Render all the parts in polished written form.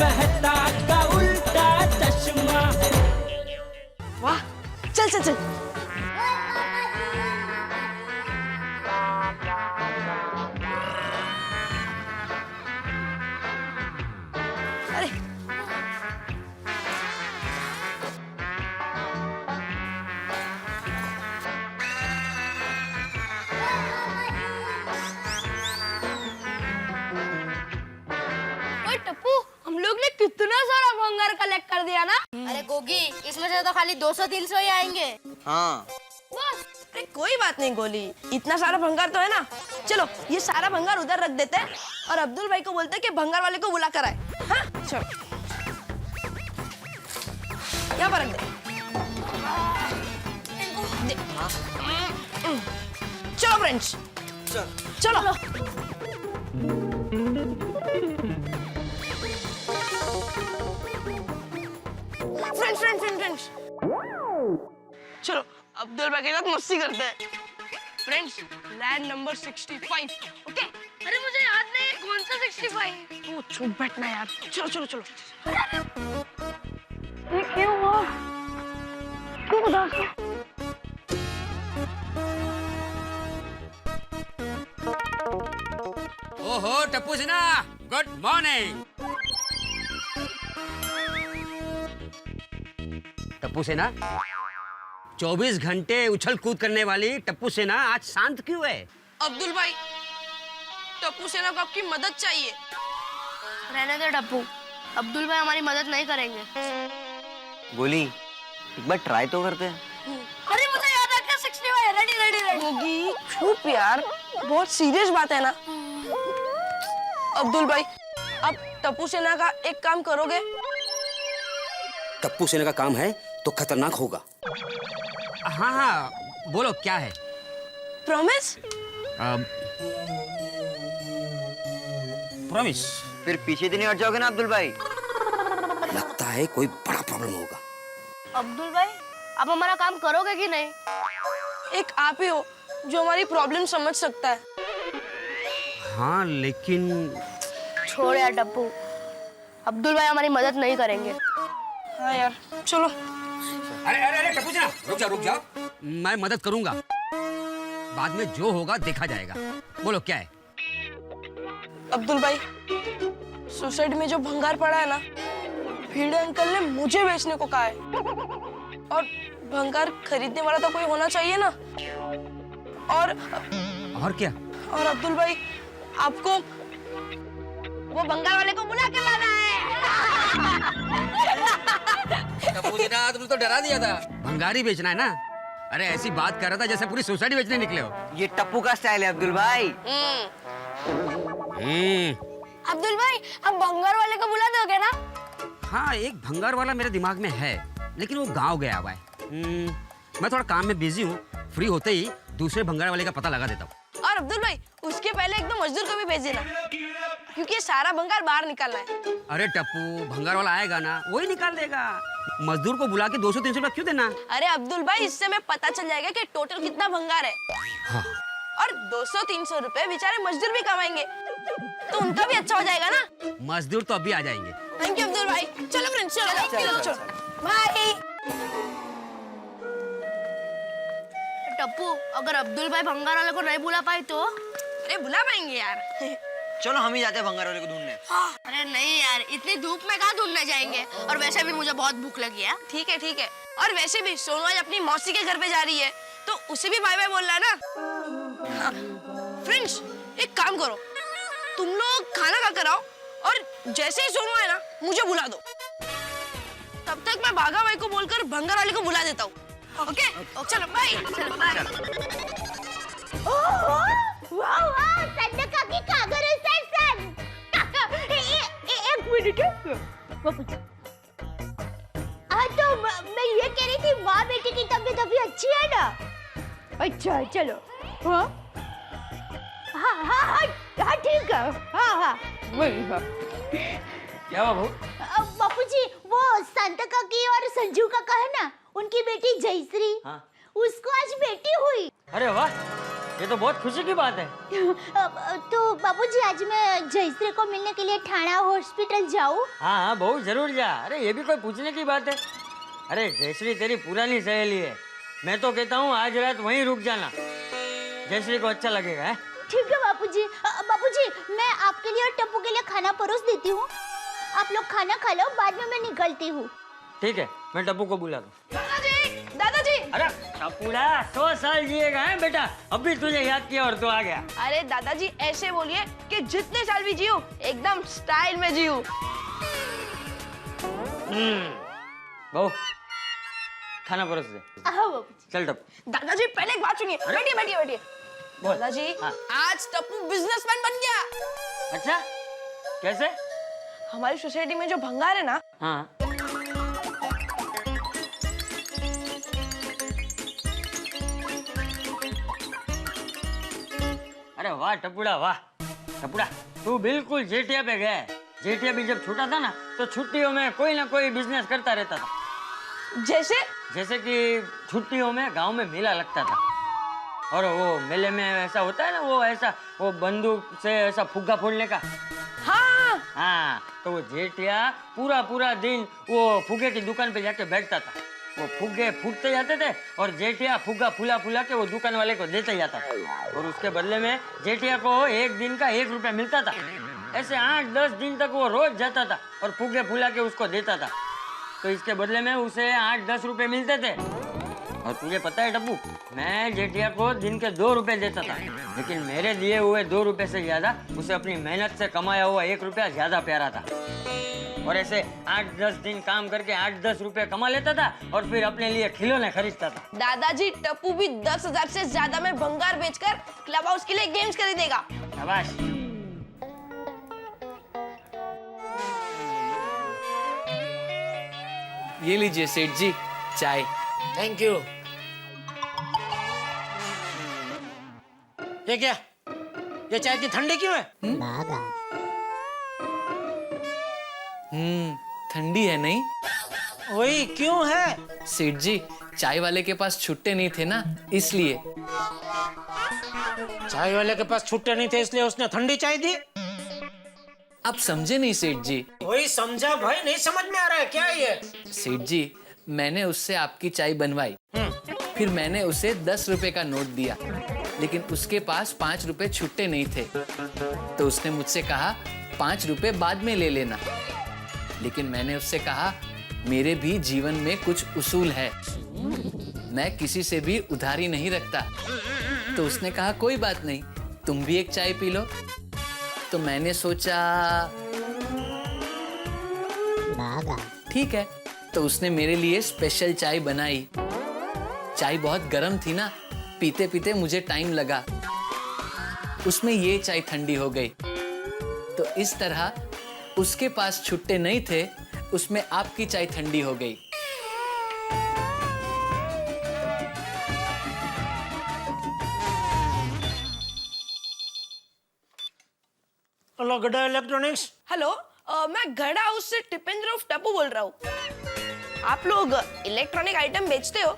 मेहता का उल्टा चश्मा। वाह, चल चल चल। अरे टप्पू, हम लोग ने कितना सारा भंगार कलेक्ट कर दिया ना। अरे गोगी, इसमें से तो खाली 200-300 ही आएंगे। हाँ बस, अरे कोई बात नहीं गोली, इतना सारा भंगार तो है ना। चलो ये सारा भंगार उधर रख देते हैं और अब्दुल भाई को बोलते हैं कि भंगार वाले को बुला कर आए। हाँ चलो, यहाँ पर रख दे। चलो फ्रेंड्स, चलो। फ्रेंड्स चलो अब्दुल भाई के साथ मस्ती करते हैं। Friends, land number 65, okay? अरे मुझे याद नहीं कौन सा 65। तू चुप बैठना यार। चलो चलो चलो। ये क्यों हुआ? क्यों उदास हो? ओहो टप्पू सिन्हा, गुड मॉर्निंग। टप्पू सेना, 24 घंटे उछल कूद करने वाली टप्पू सेना आज शांत क्यों है? अब्दुल भाई, टप्पू सेना को आपकी मदद चाहिए। रहने दे टप्पू, अब्दुल भाई हमारी मदद नहीं करेंगे। गोली, एक बार ट्राई तो करते हैं। अरे मुझे याद आ गया 65। Ready ready ready. होगी, चुप यार, बहुत सीरियस बात है ना। अब्दुल भाई, आप टप्पू सेना का एक काम करोगे? टप्पू सेना का काम है तो खतरनाक होगा। हाँ हाँ, बोलो क्या है? प्रॉमिस? प्रॉमिस। फिर पीछे तो नहीं हट जाओगे ना अब्दुल भाई? लगता है कोई बड़ा प्रॉब्लम होगा। अब्दुल भाई, आप हमारा काम करोगे कि नहीं? एक आप ही हो जो हमारी प्रॉब्लम समझ सकता है। हाँ लेकिन छोड़ यार टप्पू, अब्दुल भाई हमारी मदद नहीं करेंगे। हाँ यार, चलो। अरे अरे अरे टप्पू सेना, रुक जाओ। मैं मदद करूंगा, बाद में जो होगा देखा जाएगा। बोलो क्या है? अब्दुल भाई, सोसाइटी में जो भंगार पड़ा है ना, भीड़े अंकल ने मुझे बेचने को कहा है। और भंगार खरीदने वाला तो कोई होना चाहिए ना। और क्या? और अब्दुल भाई, आपको वो भंगार वाले को बुला के लाना है। टप्पू सेना, तुमने तो डरा दिया था। भंगारी बेचना है ना? अरे ऐसी बात कर रहा था जैसे पूरी सोसाइटी बेचने निकले हो। ये टप्पू का स्टाइल है अब्दुल भाई। अब्दुल भाई, अब भंगार वाले को बुला दोगे ना? हाँ, एक भंगार वाला मेरे दिमाग में है, लेकिन वो गांव गया हुआ है। मैं थोड़ा काम में बिजी हूँ, फ्री होते ही दूसरे भंगार वाले का पता लगा देता हूँ। और अब्दुल भाई, उसके पहले एक दो मजदूर को भी भेज देना, क्योंकि सारा भंगार बाहर निकालना है। अरे टप्पू, भंगार वाला आएगा ना, वही निकाल देगा। मजदूर को बुला के 200-300 रुपया क्यों देना? अरे अब्दुल भाई, इससे हमें पता चल जाएगा कि टोटल कितना भंगार है। हाँ। और 200-300 रुपए बेचारे मजदूर भी कमाएंगे, तो उनका भी अच्छा हो जाएगा ना। मजदूर तो अभी आ जाएंगे। थैंक यू अब्दुल भाई। चलो फ्रेंड्स, चलो। भाई, टप्पू, अगर अब्दुल भाई भंगार वाले को नहीं बुला पाए तो? अरे बुला पाएंगे यार। चलो हम ही जाते हैं भंगार वाले को ढूंढने। अरे नहीं यार, इतनी धूप में कहाँ ढूंढने जाएंगे? और वैसे भी मुझे बहुत भूख लगी है। ठीक है। और वैसे भी सोनू आज अपनी मौसी के घर पे जा रही है, तो उसे भी बाय बाय बोलना है ना। हाँ। फ्रेंड्स, एक काम करो, तुम लोग खाना खा कर आओ और जैसे ही सोनू आए ना, मुझे बुला दो। तब तक मैं भागा भाई को बोलकर भंगार वाले को बुला देता हूँ। ओके? चलो बाय। वाह, संडका की कागर सेशन। काका, एक मिनट। तो मैं ये कह रही थी, माँ बेटी की तबीयत अभी अच्छी है ना? अच्छा, चलो। हाँ, ठीक है। हाँ। क्या हुआ बहू? बापूजी, वो संत काकी और संजू काका है ना, उनकी बेटी जयश्री, हाँ। उसको आज बेटी हुई। अरे वाह, ये तो बहुत खुशी की बात है। तो बाबूजी आज मैं जयश्री को मिलने के लिए ठाणा हॉस्पिटल जाऊँ? हाँ हाँ बहुत जरूर जा। अरे ये भी कोई पूछने की बात है? अरे जयश्री तेरी पुरानी सहेली है, मैं तो कहता हूँ आज रात वहीं रुक जाना, जयश्री को अच्छा लगेगा। है ठीक है बाबूजी। बाबूजी मैं आपके लिए और टप्पू के लिए खाना परोस देती हूँ, आप लोग खाना खा लो, बाद में मैं निकलती हूँ। ठीक है, मैं टप्पू को बुला दूँ। दादाजी अरे टप्पूड़ा 100 साल जिएगा है बेटा, अभी तुझे याद किया और तू आ गया। अरे दादाजी ऐसे बोलिए कि जितने साल भी जियो एकदम स्टाइल में जियो। बहू खाना परोस दे। हाँ बाबूजी। चल टप्पू। दादाजी पहले एक बात सुनिए, बैठिए बैठिए बैठिए। बोल। दादाजी हाँ। आज टप्पू बिजनेसमैन बन गया। अच्छा कैसे? हमारी सोसाइटी में जो भंगार है ना, हाँ अरे वाह टप्पूड़ा वाह। टप्पूड़ा तू बिल्कुल जेठिया पे गया है। जेठिया भी जब छोटा था ना तो छुट्टियों में कोई ना कोई बिजनेस करता रहता था। जैसे कि छुट्टियों में गांव में मेला लगता था और वो मेले में ऐसा होता है ना, वो ऐसा वो बंदूक से ऐसा फुग्गा फोड़ने का। हाँ तो वो जेठिया पूरा दिन वो फुग्गे की दुकान पे जाके बैठता था। वो फुग्गे फूटते जाते थे और जेठिया फुग्गा फुला के वो दुकान वाले को देते जाता था और उसके बदले में जेठिया को एक दिन का 1 रुपया मिलता था। ऐसे 8-10 दिन तक वो रोज जाता था और फुग्गे फुला के उसको देता था, तो इसके बदले में उसे 8-10 रुपए मिलते थे। और तुझे पता है टप्पू, मैं जेठिया को दिन के 2 रुपए देता था, लेकिन मेरे दिए हुए 2 रुपए से ज्यादा उसे अपनी मेहनत से कमाया हुआ 1 रुपया ज्यादा प्यारा था। और ऐसे 8-10 दिन काम करके 8-10 रुपए कमा लेता था और फिर अपने लिए खिलौने खरीदता था। दादाजी टप्पू भी 10,000 से ज्यादा में भंगार बेचकर क्लब हाउस के लिए गेम्स खरीदेगा। शाबाश। ये लीजिए सेठ जी चाय। Thank you. ये क्या, ये चाय इतनी ठंडी क्यों है? ठंडी है नहीं? वही क्यों है? सेठ जी चाय वाले के पास छुट्टे नहीं थे ना, इसलिए। चाय वाले के पास छुट्टे नहीं थे इसलिए उसने ठंडी चाय दी? आप समझे नहीं सेठ जी। वही समझा भाई, नहीं समझ में आ रहा है क्या ये? सेठ जी मैंने उससे आपकी चाय बनवाई, फिर मैंने उसे 10 रुपए का नोट दिया, लेकिन उसके पास 5 रुपए छुट्टे नहीं थे, तो उसने मुझसे कहा 5 रुपए बाद में ले लेना। लेकिन मैंने उससे कहा मेरे भी जीवन में कुछ उसूल है, मैं किसी से भी उधारी नहीं रखता। तो उसने कहा कोई बात नहीं, तुम भी एक चाय पी लो। तो मैंने सोचा ठीक है, तो उसने मेरे लिए स्पेशल चाय बनाई। चाय बहुत गर्म थी ना, पीते पीते मुझे टाइम लगा, उसमें ये चाय ठंडी हो गई। तो इस तरह उसके पास छुट्टे नहीं थे, उसमें आपकी चाय ठंडी हो गई। हेलो गड्ढा इलेक्ट्रॉनिक्स। हेलो, मैं गढ़ा हाउस से टिपेंद्र उर्फ टप्पू बोल रहा हूँ। आप लोग इलेक्ट्रॉनिक आइटम बेचते हो?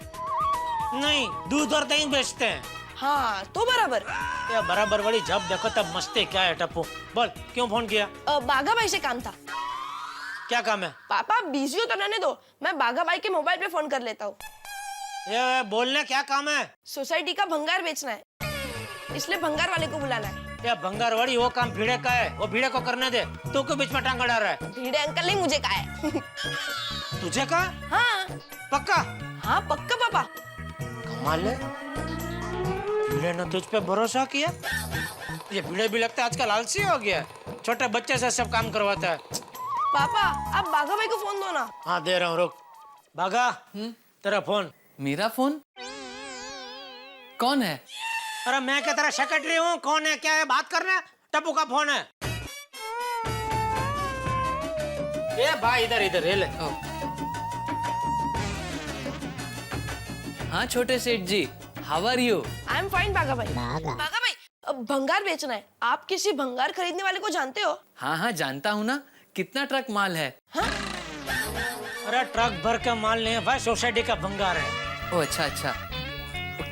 नहीं, दूध और दही बेचते हैं। हाँ तो बराबर। ये बराबर वाली जब देखो तब मस्ती क्या है टप्पू? बोल क्यों फोन किया? बाघा भाई से काम था। क्या काम है? पापा बिजी हो तो रहने दो, मैं बाघा भाई के मोबाइल पे फोन कर लेता हूँ। ये बोलने क्या काम है? सोसाइटी का भंगार बेचना है, इसलिए भंगार वाले को बुलाना है। ये भंगारवाड़ी वो काम भीड़े का है, वो भीड़े को करने दे, तू क्यों बीच में टांग अड़ा रहा है? भीड़े अंकल ने मुझे कहा है। तुझे कहा? हाँ पक्का? हाँ पक्का पापा। कमाल है, भीड़े ने तुझ पे भरोसा किया। ये भीड़े भी लगता है आजकल आलसी हो गया, छोटे बच्चे से सब काम करवाता है। पापा आप बाघा भाई को फोन दो ना। हाँ दे रहा हूँ, रुक। बाघा तेरा फोन। मेरा फोन? कौन है? अरे मैं क्या तेरा सेक्रेटरी हूँ? कौन है क्या है बात करना है? टप्पू का फोन है। ये भाई इधर इधर ले। हाँ छोटे सेठ ji, how are you? I am fine Bagha भाई। बाघा भाई अब भंगार बेचना है, आप किसी भंगार खरीदने वाले को जानते हो? हाँ हाँ जानता हूँ ना, कितना ट्रक माल है? हाँ? अरे ट्रक भर का माल नहीं है भाई, सोसाइटी का भंगार है। ओ अच्छा अच्छा,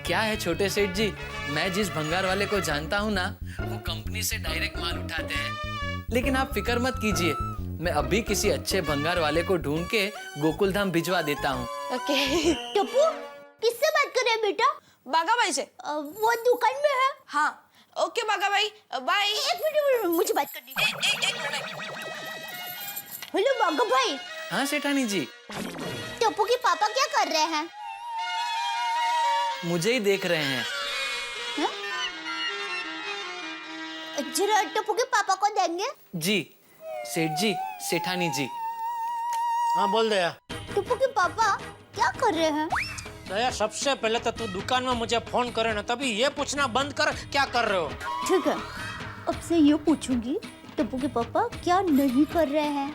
क्या है छोटे सेठ जी, मैं जिस भंगार वाले को जानता हूँ ना, वो कंपनी से डायरेक्ट माल उठाते हैं। लेकिन आप फिक्र मत कीजिए, मैं अभी किसी अच्छे भंगार वाले को ढूंढ के गोकुल धाम भिजवा देता हूँ। ओके। टप्पू किससे बात कर रहे हैं बेटा? बागा भाई से। वो दुकान में है। हाँ ओके बागा भाई, बाय। एक मिनट मुझे बात करनी है। एक मिनट। हेलो बागा भाई। हाँ सेठानी जी। टप्पू के पापा क्या कर रहे हैं? मुझे ही देख रहे हैं। जरा टप्पू के पापा को देंगे। जी सेठ जी, सेठानी जी। हाँ बोल दया। टप्पू के पापा क्या कर रहे हैं? दया, सबसे पहले तो तू दुकान में मुझे फोन करे ना, तभी ये पूछना बंद कर क्या कर रहे हो। ठीक है, अब से ये पूछूंगी टप्पू के पापा क्या नहीं कर रहे हैं।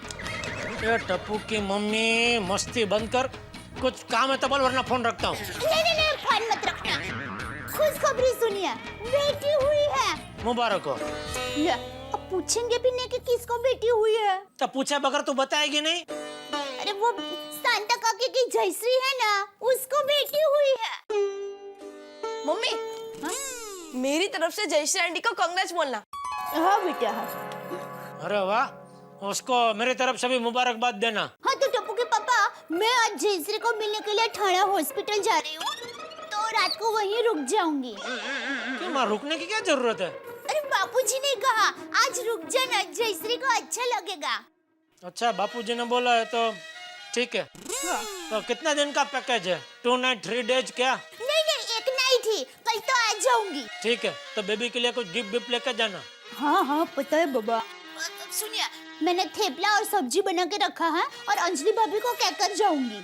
ये टप्पू की मम्मी मस्ती बंद कर, कुछ काम है तो बोल वरना फोन रखता हूँ। नहीं फोन मत रखना। खुशखबरी सुनिए, बेटी हुई है। मुबारक हो। ले, अब पूछेंगे भी नहीं कि किसको बेटी हुई है। तो पूछे बगैर तू बताएगी नहीं? अरे वो सांता काकी की जयश्री है ना, उसको बेटी हुई है। मम्मी, हाँ? मेरी तरफ से जयश्री आंटी को कांग्रेस बोलना। हाँ बेटा हाँ। अरे वाह, उसको मेरी तरफ से भी मुबारकबाद देना। हाँ तो टप्पू के पापा, मैं आज जयश्री को मिलने के लिए ठाणा हॉस्पिटल जा रही हूँ, तो रात को वहीं रुक जाऊंगी। क्यों माँ, रुकने की क्या जरूरत है? अरे बापूजी ने कहा आज रुक जाना, जयश्री को अच्छा लगेगा। अच्छा बापूजी ने बोला है तो ठीक है। हाँ। तो कितना दिन का पैकेज है? 2 नाइट 3 डेज क्या? नहीं एक नाइट ही, कल तो आ जाऊंगी। ठीक है, तो बेबी के लिए कुछ गिफ्ट विफ्ट लेकर जाना। हाँ पता है बाबा। सुनिए, मैंने थेपला और सब्जी बना के रखा है और अंजलि भाभी को कहकर जाऊंगी।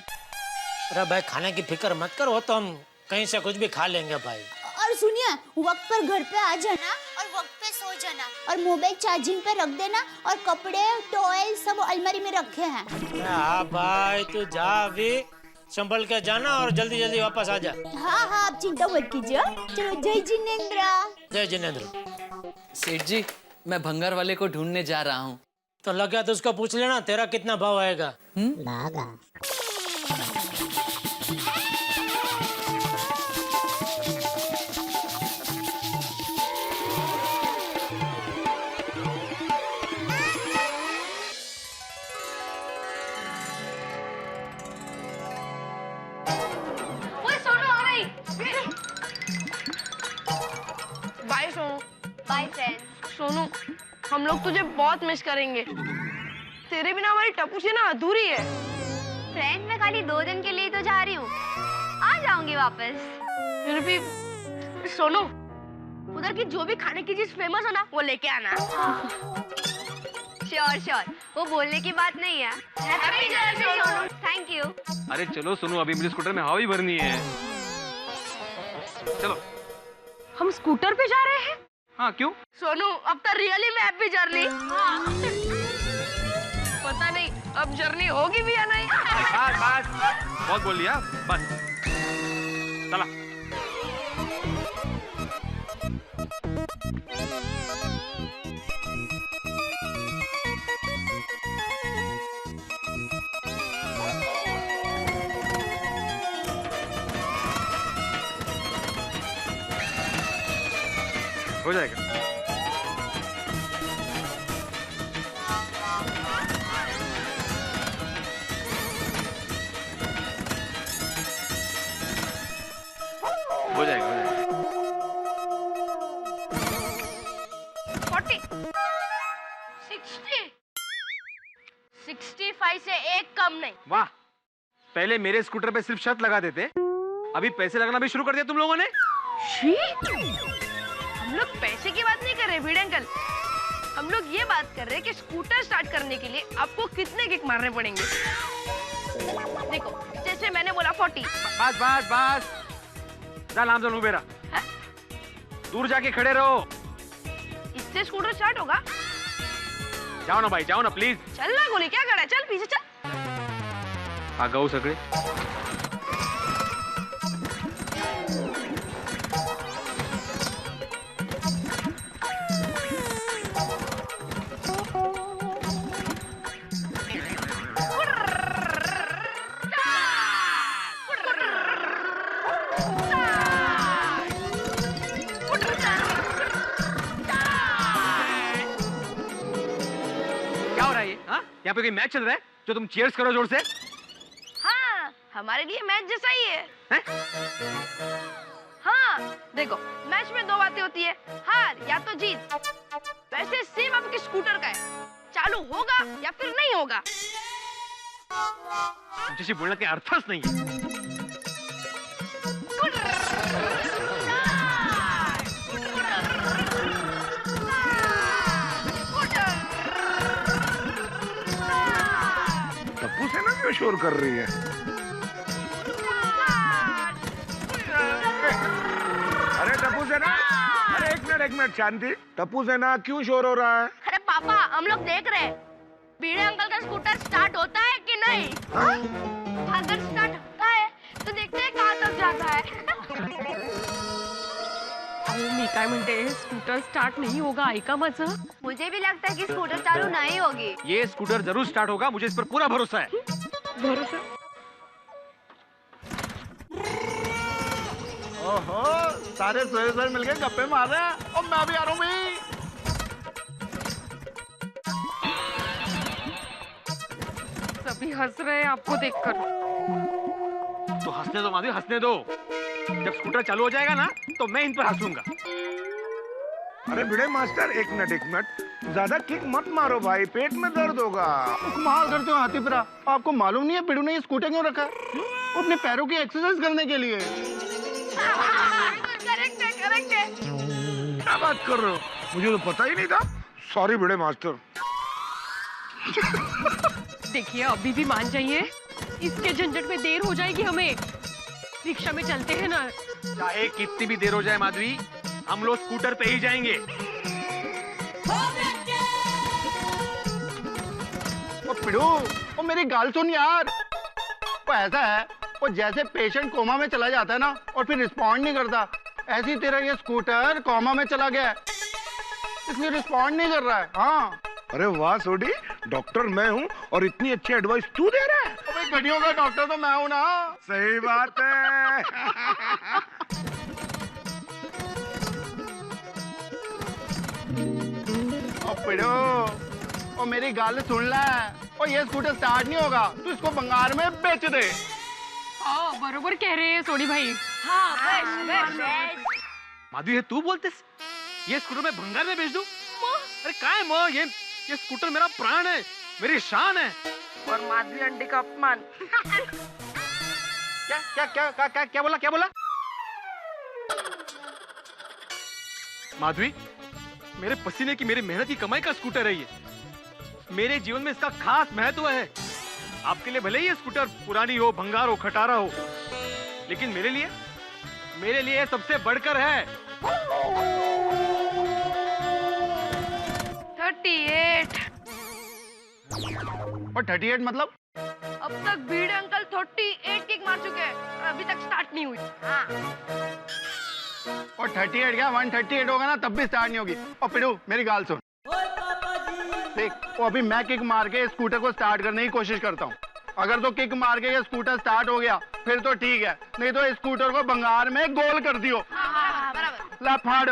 अरे भाई खाने की फिक्र मत कर, वो तो हम कहीं से कुछ भी खा लेंगे भाई। और सुनिए, वक्त पर घर पे आ जाना और वक्त पे सो जाना, और मोबाइल चार्जिंग पे रख देना, और कपड़े टॉयल सब अलमारी में रखे हैं। हाँ भाई तू जा, अभी संभल के जाना और जल्दी जल्दी वापस आ जा। हाँ आप चिंता मत कीजिए। चलो जय जिनेंद्र। जय जिनेंद्र। सेठ जी, मैं भंगार वाले को ढूंढने जा रहा हूँ। तो लगा तो उसको पूछ लेना तेरा कितना भाव आएगा। Bye Sonu. Bye friend. Sonu, हम लोग तुझे बहुत मिस करेंगे। तेरे बिना हमारी टप्पू से ना अधूरी है। फ्रेंड, मैं खाली 2 दिन के लिए तो जा रही हूँ, आ जाऊंगी वापस। फिर भी सोनू, उधर की जो भी खाने की चीज फेमस है ना, वो लेके आना। श्योर, वो बोलने की बात नहीं है। Happy journey Sonu. Thank you. अरे चलो सोनू, अभी मुझे स्कूटर में हवा भी भरनी है। चलो। हम स्कूटर पे जा रहे हैं? हाँ क्यों? सोनू, अब तो रियली में हैप्पी जर्नी। पता नहीं अब जर्नी होगी भी या नहीं। बस बहुत बोल लिया, बस चला। हो जाएगा। हो जाएगा, हो जाएगा। 40, 60, 65 से एक कम नहीं। वाह, पहले मेरे स्कूटर पे सिर्फ शर्त लगा देते, अभी पैसे लगना भी शुरू कर दिया तुम लोगों ने। हम लोग पैसे की बात नहीं कर रहे भिड़े अंकल, हम लोग ये बात कर रहे हैं कि स्कूटर स्टार्ट करने के लिए आपको कितने किक मारने पड़ेंगे। देखो, जैसे मैंने बोला 40। बस बस बस, जा नाम से बेरा, दूर जाके खड़े रहो। इससे स्कूटर स्टार्ट होगा? जाओ ना भाई, जाओ ना प्लीज। चल ना गोली, क्या खड़ा है? चल पीछे चल। आगाऊ सगळे। पे कोई मैच चल रहा है जो तुम चीयर्स करो जोर से? हाँ, हमारे लिए मैच जैसा ही है। हैं? हाँ, देखो मैच में दो बातें होती है, हार या तो जीत। वैसे सेम आपके स्कूटर का है, चालू होगा या फिर नहीं होगा। जैसे बोलना के अर्थस नहीं है। टप्पू सेना क्यों शोर कर रही है? अरे टप्पू सेना, अरे एक मिनट शांति। टप्पू सेना क्यों शोर हो रहा है? अरे पापा, हम लोग देख रहे हैं भिड़े अंकल का स्कूटर स्टार्ट होता है कि नहीं। अगर स्टार्ट होता है तो देखते हैं कहाँ तक जाता है। मी काय म्हणते, स्कूटर स्टार्ट नहीं होगा, ऐका माझं। मुझे भी लगता है कि स्कूटर चालू नहीं होगी। ये स्कूटर जरूर स्टार्ट होगा, मुझे इस पर पूरा भरोसा है। भरोसा? ओहो, सारे सोए मिलके गप्पे मार रहे हैं और मैं भी आ रहा हूँ भाई। सभी हंस रहे हैं आपको देखकर। तो हंसने दो माधवी, हंसने दो। जब स्कूटर चालू हो जाएगा ना तो मैं इन पर हंसूंगा। अरे भिड़े मास्टर, एक मिनट, ज्यादा किक मत मारो भाई, पेट में दर्द होगा। कमाल करते हो हाथी परा, आपको मालूम नहीं है पिड़ू ने ये स्कूटर क्यों रखा है? वो अपने पैरों की एक्सरसाइज करने के लिए। करेक्ट है। क्या बात कर रहे हो? मुझे तो पता ही नहीं था। सॉरी भिड़े मास्टर। देखिए अभी भी मान जाइए, इसके झंझट में देर हो जाएगी हमें। रिक्शा में चलते हैं ना। चाहे कितनी भी देर हो जाए माधवी, हम लोग स्कूटर पे ही जाएंगे। ओ पिड़ू, ओ मेरी गाल सुन यार। वो ऐसा है, वो जैसे पेशेंट कोमा में चला जाता है ना और फिर रिस्पॉन्ड नहीं करता, ऐसी तेरा ये स्कूटर कोमा में चला गया है, इसलिए रिस्पॉन्ड नहीं कर रहा है। हाँ। अरे वाह सोडी, डॉक्टर मैं हूँ और इतनी अच्छी एडवाइस तू दे रहा है। भाई घड़ियों का डॉक्टर तो मैं हूँ ना। सही बात है। ओ पिड़ू, ओ मेरी गाल सुन ले। ओ ये स्कूटर स्टार्ट नहीं होगा, तू इसको बंगार में बेच दे। हाँ बरोबर कह रहे हैं सोडी भाई। हाँ, बस। माधवी है तू बोलते ये स्कूटर मैं भंगार में बेच दूं? अरे क्या है माँ, ये स्कूटर मेरा प्राण है, मेरी शान है। और माधवी अंडे का अपमान। क्या बोला? माधवी, मेरे पसीने की, मेरी मेहनत की कमाई का स्कूटर है ये। मेरे जीवन में इसका खास महत्व है। आपके लिए भले ही ये स्कूटर पुरानी हो, भंगार हो, खटारा हो, लेकिन मेरे लिए ये सबसे बढ़कर है। 38। और 38 मतलब? अब तक भीड़ अंकल 38 किक मार चुके हैं, अभी तक स्टार्ट नहीं हुई। हाँ। और 38 क्या 138 होगा ना तब भी स्टार्ट नहीं होगी। और पिड़ू मेरी गाल सुन, देख वो अभी मैं किक मार के स्कूटर को स्टार्ट करने की कोशिश करता हूँ। अगर तो किक मार के ये स्कूटर स्टार्ट हो गया फिर तो ठीक है, नहीं तो स्कूटर को बंगार में गोल कर दियो। हाँ, बराबर। ला फाड़।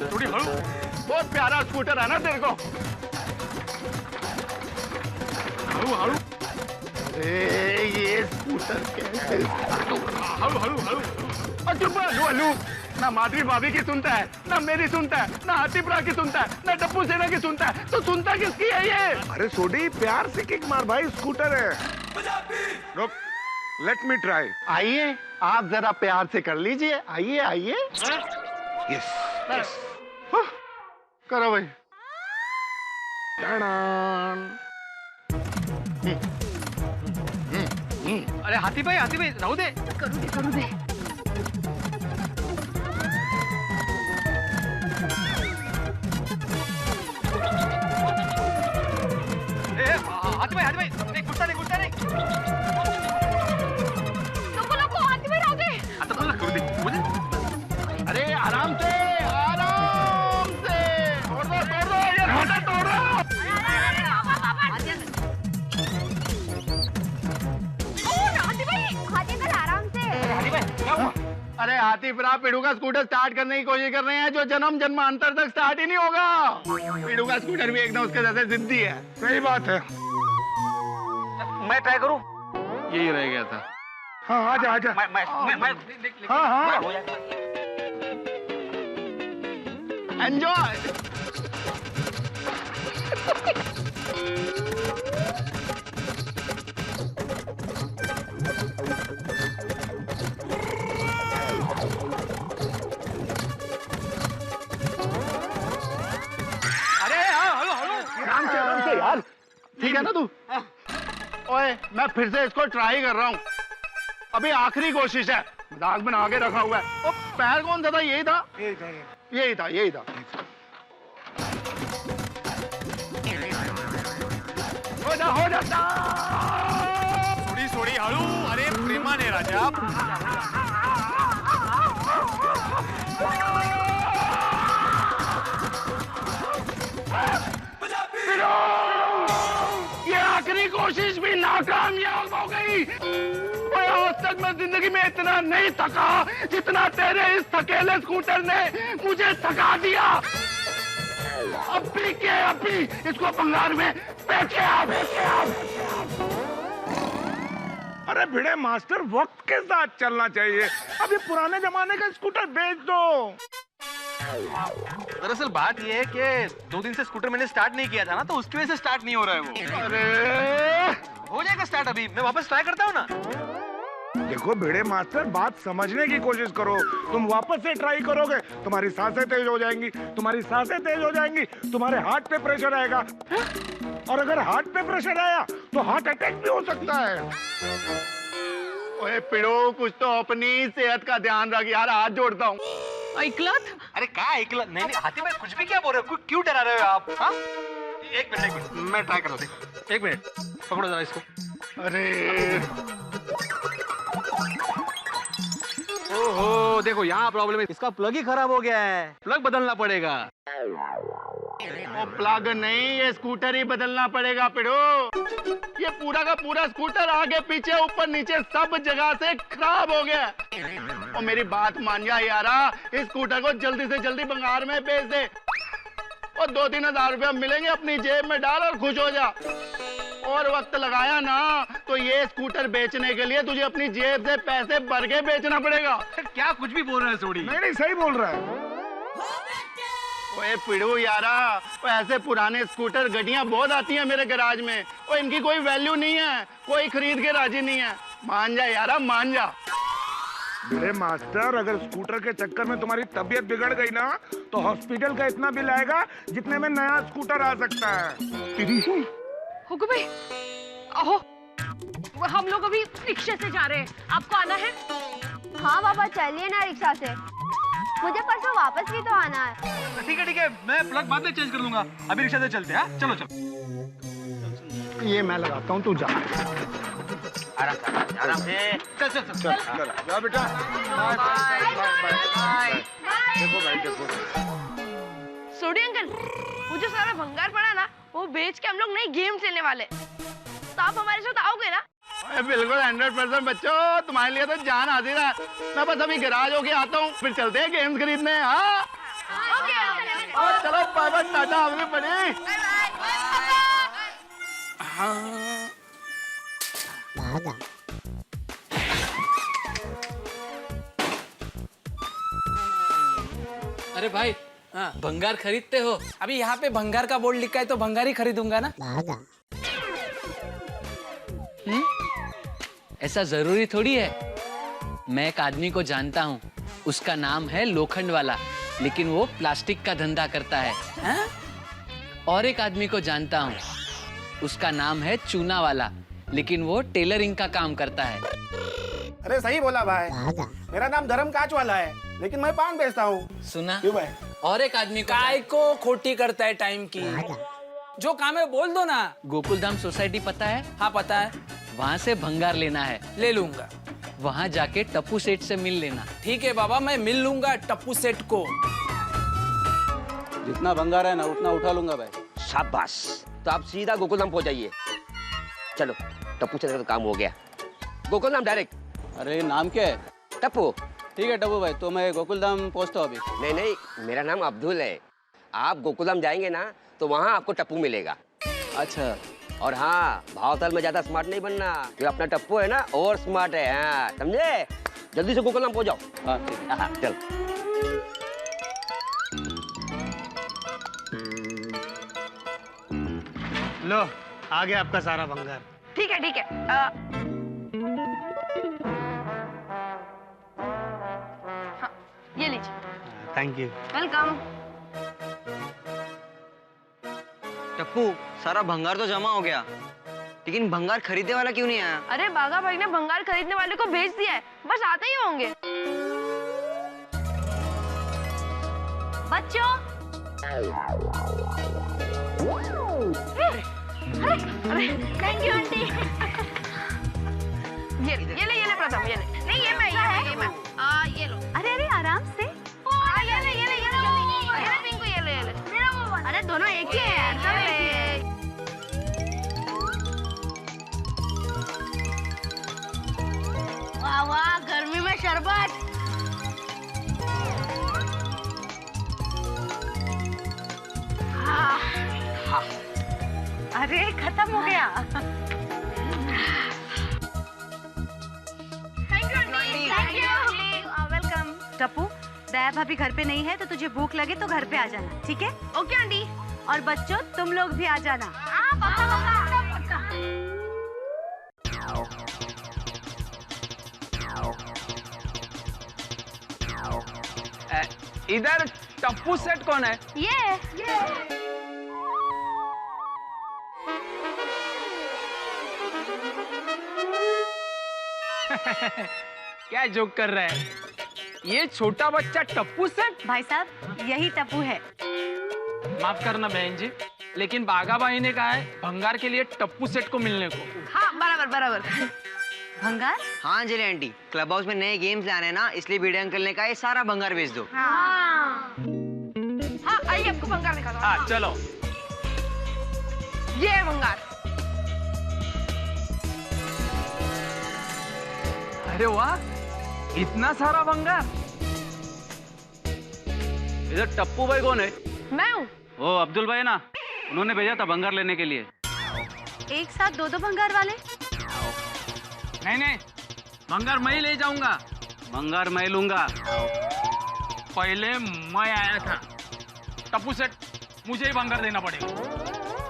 थोड़ी हड़ू। बहुत प्यारा स्कूटर है ना तेरे को। हड़ू। ये स्कूटर कैसे? हड़ू। चुप हलू। ना माधवी भाभी की सुनता है, ना मेरी सुनता है, ना हाथीपुरा की सुनता है, ना टप्पू सेना की सुनता है, तो सुनता किसकी है ये? अरे सोडी प्यार से किक मार भाई, स्कूटर है। रुक, लेट मी ट्राई। आइए आप जरा प्यार से कर लीजिए। आइए। यस। करो भाई। अरे हाथी भाई राहू दे। करू दे। हाथी भाई नहीं, गुस्सा नहीं। लोगों हाथी में रहोगे। आता बोला करू दे मुझे। अरे आराम से। तोड़ दो ये घाटा तोड़ दो। हाथी भाई आराम से। अरे हाथी फिर आप पिड़ू का स्कूटर स्टार्ट करने की कोशिश कर रहे हैं जो जन्म जन्मांतर तक स्टार्ट ही नहीं होगा। पिड़ू का स्कूटर भी एकदम उसके जैसे जिद्दी है। सही बात है। मैं ट्राई करूं? यही रह गया था। हाँ आजा आजा। हाँ हाँ एंजॉय। आराम से यार, ठीक है ना तू? ओए मैं फिर से इसको ट्राई कर रहा हूँ, अभी आखिरी कोशिश है। मजाक बना के रखा हुआ है। ओ पैर कौन सा था? यही था यही था। हो जाता। सोडी हळू। अरे प्रेमाने राजा। ये आखिरी कोशिश भी नाकामयाब हो गई। आज तक मैं जिंदगी में इतना नहीं थका जितना तेरे इस थकेले स्कूटर ने मुझे थका दिया। अभी इसको बंगाल में फेंके आप। अरे भिड़े मास्टर, वक्त के साथ चलना चाहिए। अभी पुराने जमाने का स्कूटर बेच दो। दरअसल बात यह है कि 2 दिन से स्कूटर मैंने स्टार्ट नहीं किया था ना, तो उसकी वजह से स्टार्ट नहीं हो रहा है वो। अरे हो जाएगा स्टार्ट, अभी मैं वापस ट्राई करता हूँ ना। देखो भिड़े मास्टर, बात समझने की कोशिश करो। तुम वापस से ट्राई करोगे, तुम्हारी सांसें तेज हो जाएंगी। तुम्हारे हार्ट पे प्रेशर आएगा, और अगर हार्ट पे प्रेशर आया तो हार्ट अटैक भी हो सकता है। ओए पिड़ो, कुछ तो अपनी सेहत का ध्यान रख यार, हाथ जोड़ता हूँ। ऐकलत? अरे क्या ऐकलत? नहीं हाथी, मैं कुछ भी क्या बोल रहे हो? क्यों डरा रहे हो आप? हाँ? एक मिनट मैं ट्राई कर रहा हूँ। 1 मिनट पकड़ो जरा इसको। अरे ओहो, देखो यहाँ प्रॉब्लम है, इसका प्लग ही खराब हो गया है, प्लग बदलना पड़ेगा। वो प्लग नहीं, ये स्कूटर ही बदलना पड़ेगा पिड़ो। ये पूरा का पूरा स्कूटर आगे पीछे ऊपर नीचे सब जगह से खराब हो गया। और मेरी बात मान जा यारा, इस स्कूटर को जल्दी से जल्दी बंगाल में बेच दे और 2-3 हजार रुपया मिलेंगे, अपनी जेब में डाल और खुश हो जा। और वक्त लगाया ना तो ये स्कूटर बेचने के लिए तुझे अपनी जेब से पैसे भर के बेचना पड़ेगा। क्या कुछ भी बोल रहा है सोडी? नहीं सही बोल रहा है। ओए पिड़ू यारा, ऐसे पुराने स्कूटर गड्डियां बहुत आती हैं मेरे गैराज में, और इनकी कोई वैल्यू नहीं है, कोई खरीद के राजी नहीं है। मान जा यारा, मान जा। भिड़े मास्टर, अगर स्कूटर के चक्कर में तुम्हारी तबीयत बिगड़ गई ना तो हॉस्पिटल का इतना बिल आएगा जितने में नया स्कूटर आ सकता है। हुकू भाई, आहो, हम लोग अभी रिक्शे से जा रहे हैं, आपको आना है? हाँ बाबा, चलिए ना रिक्शा से, मुझे परसों वापस भी तो आना है। ठीक है, मैं प्लग बाद में चेंज कर दूंगा, अभी रिक्शा से चलते हैं। चलो। ये मैं लगाता हूँ, तू जा। आराम से। चल। जा बेटा। देखो। सोडी अंकल, वो जो सारा भंगार पड़ा ना, वो बेच के हम लोग नई गेम्स लेने वाले। तो आप हमारे साथ आओगे ना? बिल्कुल 100% बच्चों, तुम्हारे लिए तो जान हाजिर है। मैं बस अभी गैराज होके आता हूँ, फिर चलते हैं गेम्स खरीदने। हाँ और चलो बाय टाटा, आगे बढ़े। अरे भाई, भंगार खरीदते हो? अभी यहाँ पे भंगार का बोर्ड लिखा है तो भंगार ही खरीदूंगा ना। ऐसा जरूरी थोड़ी है। मैं एक आदमी को जानता हूँ, उसका नाम है लोखंड वाला, लेकिन वो प्लास्टिक का धंधा करता है। हाँ? और एक आदमी को जानता हूँ, उसका नाम है चूना वाला, लेकिन वो टेलरिंग का काम करता है। अरे सही बोला भाई, मेरा नाम धर्म काच वाला है, लेकिन मैं पान बेचता हूँ। सुना? क्यों भाई? और एक आदमी काय को खोटी करता है टाइम की, जो काम है बोल दो ना। गोकुलधाम सोसाइटी पता है? हाँ पता है। वहाँ से भंगार लेना है। ले लूंगा। वहाँ जाके टप्पू सेठ से मिल लेना। ठीक है बाबा, मैं मिल लूंगा टप्पू सेठ को। जितना भंगार है ना उतना उठा लूंगा भाई। शाबाश। तो आप सीधा गोकुलधाम पहुंच जाइए। चलो, टप्पू सेठ का काम हो गया। गोकुलधाम डायरेक्ट। अरे नाम क्या है? टप्पू। ठीक है टप्पू भाई, तो मैं गोकुलधाम पहुंचता हूँ अभी। नहीं नहीं, मेरा नाम अब्दुल है। आप गोकुलधाम जाएंगे ना तो वहाँ आपको टप्पू मिलेगा। अच्छा। और हाँ, भावताल में ज्यादा स्मार्ट नहीं बनना, जो अपना टप्पू है ना और स्मार्ट है। हाँ समझे? जल्दी से गोकुलधाम पहुंच जाओ। हाँ ठीक है। हाँ चल। लो, आ गया आपका सारा भंगार। ठीक है ठीक है। हाँ, ये लीजिए। Thank you. वेलकम। टप्पू, सारा भंगार तो जमा हो गया, लेकिन भंगार खरीदने वाला क्यों नहीं आया? अरे बागा भाई ने भंगार खरीदने वाले को भेज दिया है, बस आते ही होंगे। बच्चों, अरे थैंक यू आंटी। ये ले प्रथम, ये ले। नहीं ये मैं ये लो। अरे आराम से। ये ले पिंकू, ये ले। अरे दोनों एक ही है यार, सब एक ही है। वाह वाह, गर्मी में शरबत। अरे खत्म हो गया। Thank you. वेलकम। टप्पू, दया भाभी घर पे नहीं है तो तुझे भूख लगे तो घर पे आ जाना, ठीक है? Okay aunty. और बच्चों, तुम लोग भी आ जाना। इधर टप्पू सेट कौन है? ये क्या जोक कर रहा है? ये छोटा बच्चा टप्पू सेट? भाई साहब, यही टप्पू है। माफ करना बहन जी, लेकिन बागा भाई ने कहा है भंगार के लिए टप्पू सेट को मिलने को। हाँ बराबर। भंगार? हाँ अंजलि आंटी, क्लब हाउस में नए गेम्स लाने ना, इसलिए भिड़े अंकल ने कहा ये सारा भंगार बेच दो। हाँ आइए आपको भंगार दिखा दो। हाँ चलो। ये है भंगार। अरे वाह, इतना सारा भंगार। इधर टप्पू भाई कौन है? मैं हूँ। वो अब्दुल भाई ना, उन्होंने भेजा था भंगार लेने के लिए। एक साथ दो भंगार वाले? नहीं, भंगार मैं ही ले जाऊंगा। भंगार मैं लूंगा। पहले मैं आया था। टप्पू सेट, मुझे ही भंगार देना पड़ेगा।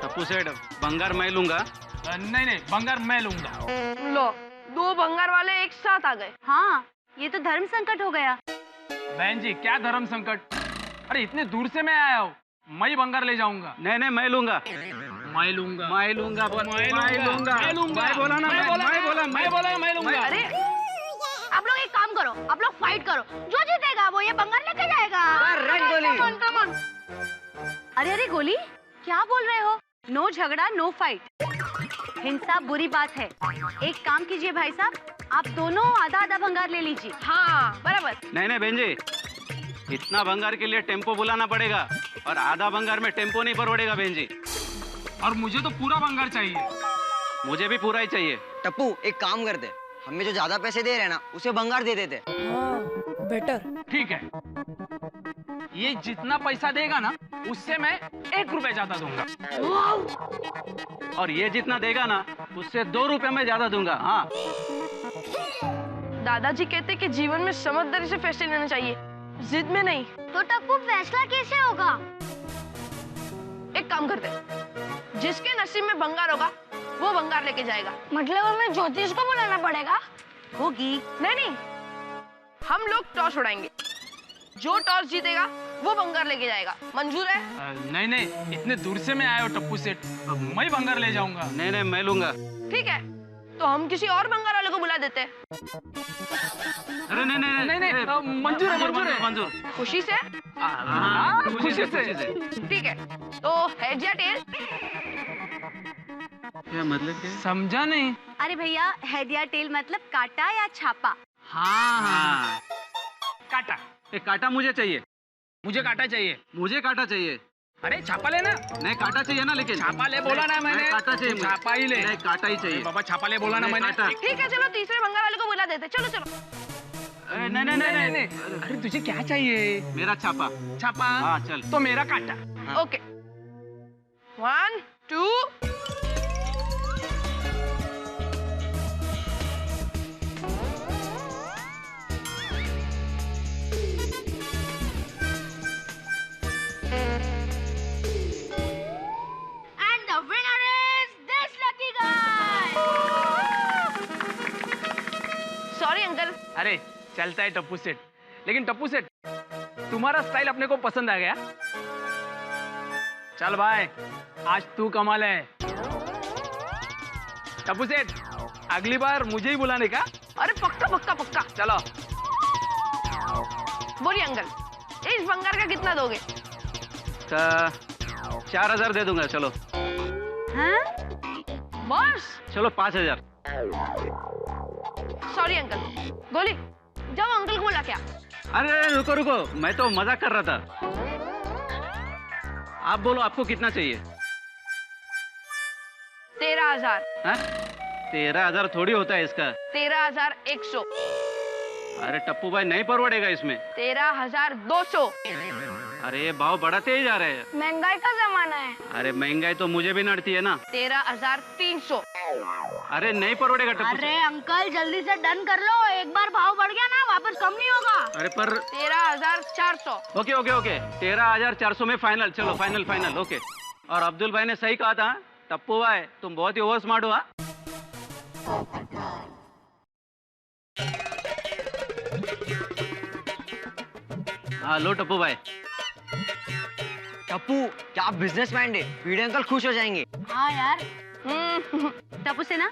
टप्पू सेट, भंगार मैं लूंगा। नहीं, भंगार मैं लूंगा। लो, दो भंगार वाले एक साथ आ गए। हाँ, ये तो धर्म संकट हो गया। बहन जी, क्या धर्म संकट? अरे इतने दूर से मैं आया हूँ, मैं ही भंगार ले जाऊंगा। नहीं, मैं लूंगा। अरे आप लोग एक काम करो, आप लोग फाइट करो, जो जीतेगा वो ये भंगार लेके जाएगा। अरे गोली, क्या बोल रहे हो? नो झगड़ा, नो फाइट। हिंसा बुरी बात है। एक काम कीजिए भाई साहब, आप दोनों आधा भंगार ले लीजिए। हाँ बराबर। नहीं बहन जी, इतना भंगार के लिए टेम्पो बुलाना पड़ेगा और आधा भंगार में टेम्पो नहीं परवड़ेगा बहन जी। और मुझे तो पूरा भंगार चाहिए। मुझे भी पूरा ही चाहिए। टप्पू, एक काम करते, हमें जो ज्यादा पैसे दे रहे हैं ना, उसे भंगार दे देते। बेटर। ठीक है, ये जितना पैसा देगा ना, उससे मैं 1 रुपए ज्यादा दूंगा। और ये जितना देगा ना, उससे 2 रुपए में ज्यादा दूंगा। हाँ। दादाजी कहते कि जीवन में समझदारी से फैसले लेने चाहिए, जिद में नहीं। तो टप्पू, फैसला कैसे होगा? एक काम करते, जिसके नसीब में भंगार होगा वो भंगार लेके जाएगा। मतलब हमें ज्योतिष को बुलाना पड़ेगा? होगी। नहीं, हम लोग टॉस उड़ाएंगे, जो टॉस जीतेगा वो भंगार लेके जाएगा। मंजूर है? नहीं, इतने दूर से मैं आया हूँ टप्पू सेठ, मैं भंगार ले जाऊंगा। नहीं, मैं लूंगा। ठीक है, तो हम किसी और भंगार वाले को बुला देते हैं। अरे नहीं, मंजूर है। मंजूर। खुशी से? खुशी से। ठीक है, तो हेड या टेल? क्या मतलब क्या? समझा नहीं। अरे भैया, हेड या टेल मतलब काटा या छापा। हाँ। काटा। काटा मुझे चाहिए। मुझे काटा चाहिए। मुझे काटा चाहिए। अरे छापा लेना। नहीं, काटा चाहिए ना, लेकिन छापा ले बोला ना मैंने। काटा चाहिए। छापा ही ले। नहीं, काटा ही चाहिए। बाबा छापा ले बोला ना मैंने। ठीक है, चलो तीसरे भंगार वाले को बुला देते। चलो। अरे नहीं नहीं नहीं नहीं अरे तुझे क्या चाहिए? मेरा छापा। छापा? हाँ चल। तो मेरा काटा। Okay 1 2 And the winner is this lucky guy. Sorry uncle. अरे चलता है टप्पू सेठ, लेकिन टप्पू सेठ तुम्हारा स्टाइल अपने को पसंद आ गया। चल भाई आज तू कमाल है। टप्पू सेठ अगली बार मुझे ही बुलाने का। अरे पक्का पक्का पक्का। चलो बोलिए अंकल, इस भंगार का कितना दोगे? 4000 दे दूंगा। चलो बस चलो 5000। Sorry uncle. गोली जाओ अंकल को बुला क्या। अरे रुको रुको, मैं तो मजाक कर रहा था। आप बोलो आपको कितना चाहिए? 13,000। 13,000 थोड़ी होता है इसका। 13,100। अरे टप्पू भाई नहीं परवड़ेगा इसमें। 13,200। अरे भाव बढ़ाते ही जा रहे हैं। महंगाई का जमाना है। अरे महंगाई तो मुझे भी नड़ती है ना। 13,300। अरे नहीं परवड़ेगा टप्पू। अरे अंकल जल्दी से डन कर लो, एक बार भाव बढ़ गया ना वापस कम नहीं होगा। अरे पर 13,400। ओके ओके ओके 13,400 में फाइनल। चलो फाइनल फाइनल ओके। और अब्दुल भाई ने सही कहा था, टप्पू भाई तुम बहुत ही ओवर स्मार्ट हो। हाँ लो टप्पू भाई। टप्पू क्या बिजनेस माइंड है, भिड़े अंकल खुश हो जाएंगे। हाँ यार। टप्पू से ना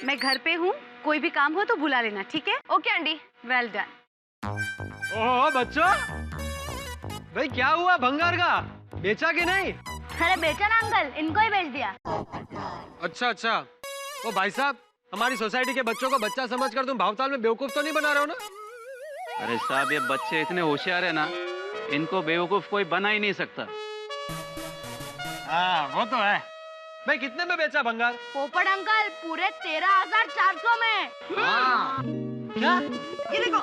मैं घर पे हूँ, कोई भी काम हो तो बुला लेना, ठीक है? Okay aunty. Well done. Oh बच्चों, भाई क्या हुआ भंगार का, बेचा कि नहीं? अरे बेचा ना अंकल, इनको ही बेच दिया। अच्छा अच्छा। ओ भाई साहब, हमारी सोसाइटी के बच्चों को बच्चा समझकर तुम भावताल में बेवकूफ तो नहीं बना रहे हो ना? अरे साहब ये बच्चे इतने होशियार है ना, इनको बेवकूफ कोई बना ही नहीं सकता। हाँ वो तो है। भाई कितने में बेचा भंगार? पोपट अंकल पूरे 13,400 में। क्या? ये देखो।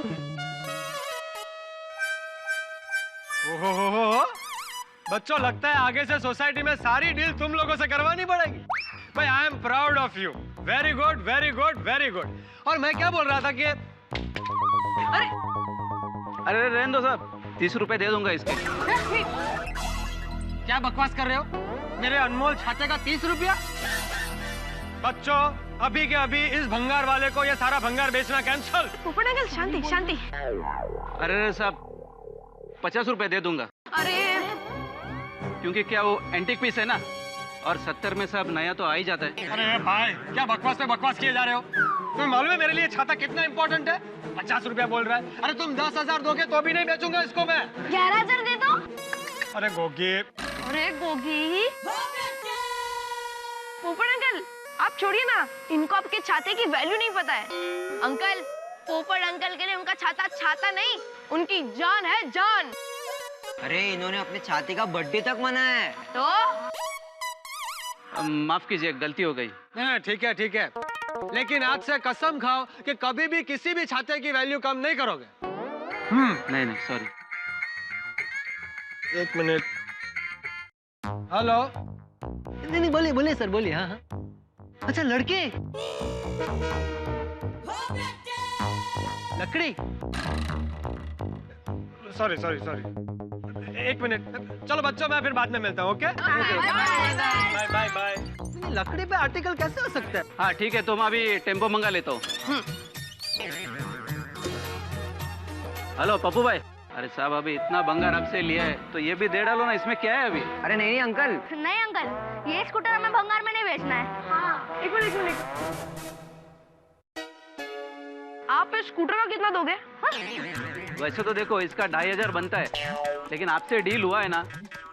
ओहो बच्चों, लगता है आगे से सोसाइटी में सारी डील तुम लोगों से करवानी पड़ेगी। भाई I am proud of you. Very good very good very good. और मैं क्या बोल रहा था कि अरे रहने दो साहब, 30 रुपए दे दूंगा इसके। क्या बकवास कर रहे हो? मेरे अनमोल छाते का 30 रुपया? बच्चों अभी के अभी इस भंगार वाले को ये सारा भंगार बेचना कैंसल। पोपट अंकल शांति शांति। अरे साहब 50 रुपए दे दूंगा। अरे क्योंकि क्या वो एंटीक पीस है ना, और 70 में सब नया तो आ ही जाता है। अरे भाई क्या बकवास पे बकवास किए जा रहे हो? तुम्हें मालूम है मेरे लिए छाता कितना इंपॉर्टेंट है? 50 रुपया बोल रहा है। अरे तुम 10,000 दोगे तो भी नहीं बेचूंगा इसको मैं। 11,000 दे दो। अरे गोगी। अरे गोगी। पोपट अंकल आप छोड़िए ना, इनको आपके छाते की वैल्यू नहीं पता है। अंकल पोपट अंकल के लिए उनका छाता छाता नहीं, उनकी जान है जान। अरे इन्होंने अपने छाती का बर्थडे तक मनाया है। तो माफ कीजिए गलती हो गई। ठीक है लेकिन आज से कसम खाओ कि कभी भी किसी भी छाते की वैल्यू कम नहीं करोगे। नहीं नहीं सॉरी। 1 मिनट। हेलो। नहीं बोलिए बोलिए सर बोलिए। हाँ हाँ। अच्छा लड़के, लकड़ी। Sorry 1 minute. चलो बच्चों मैं फिर बाद में मिलता हूँ। Okay bye bye bye. लकड़ी पे आर्टिकल कैसे हो सकता है? हाँ ठीक है, तो मैं अभी टेम्पो मंगा लेता हूँ। हेलो पप्पू भाई। अरे साहब अभी इतना भंगार आपसे लिया है तो ये भी दे डालो ना, इसमें क्या है अभी? अरे नहीं अंकल। नहीं अंकल, ये स्कूटर हमें भंगार में नहीं बेचना है। हाँ। एक मिनट आप इस स्कूटर का कितना दोगे? वैसे तो देखो इसका 2,500 बनता है, लेकिन आपसे डील हुआ है ना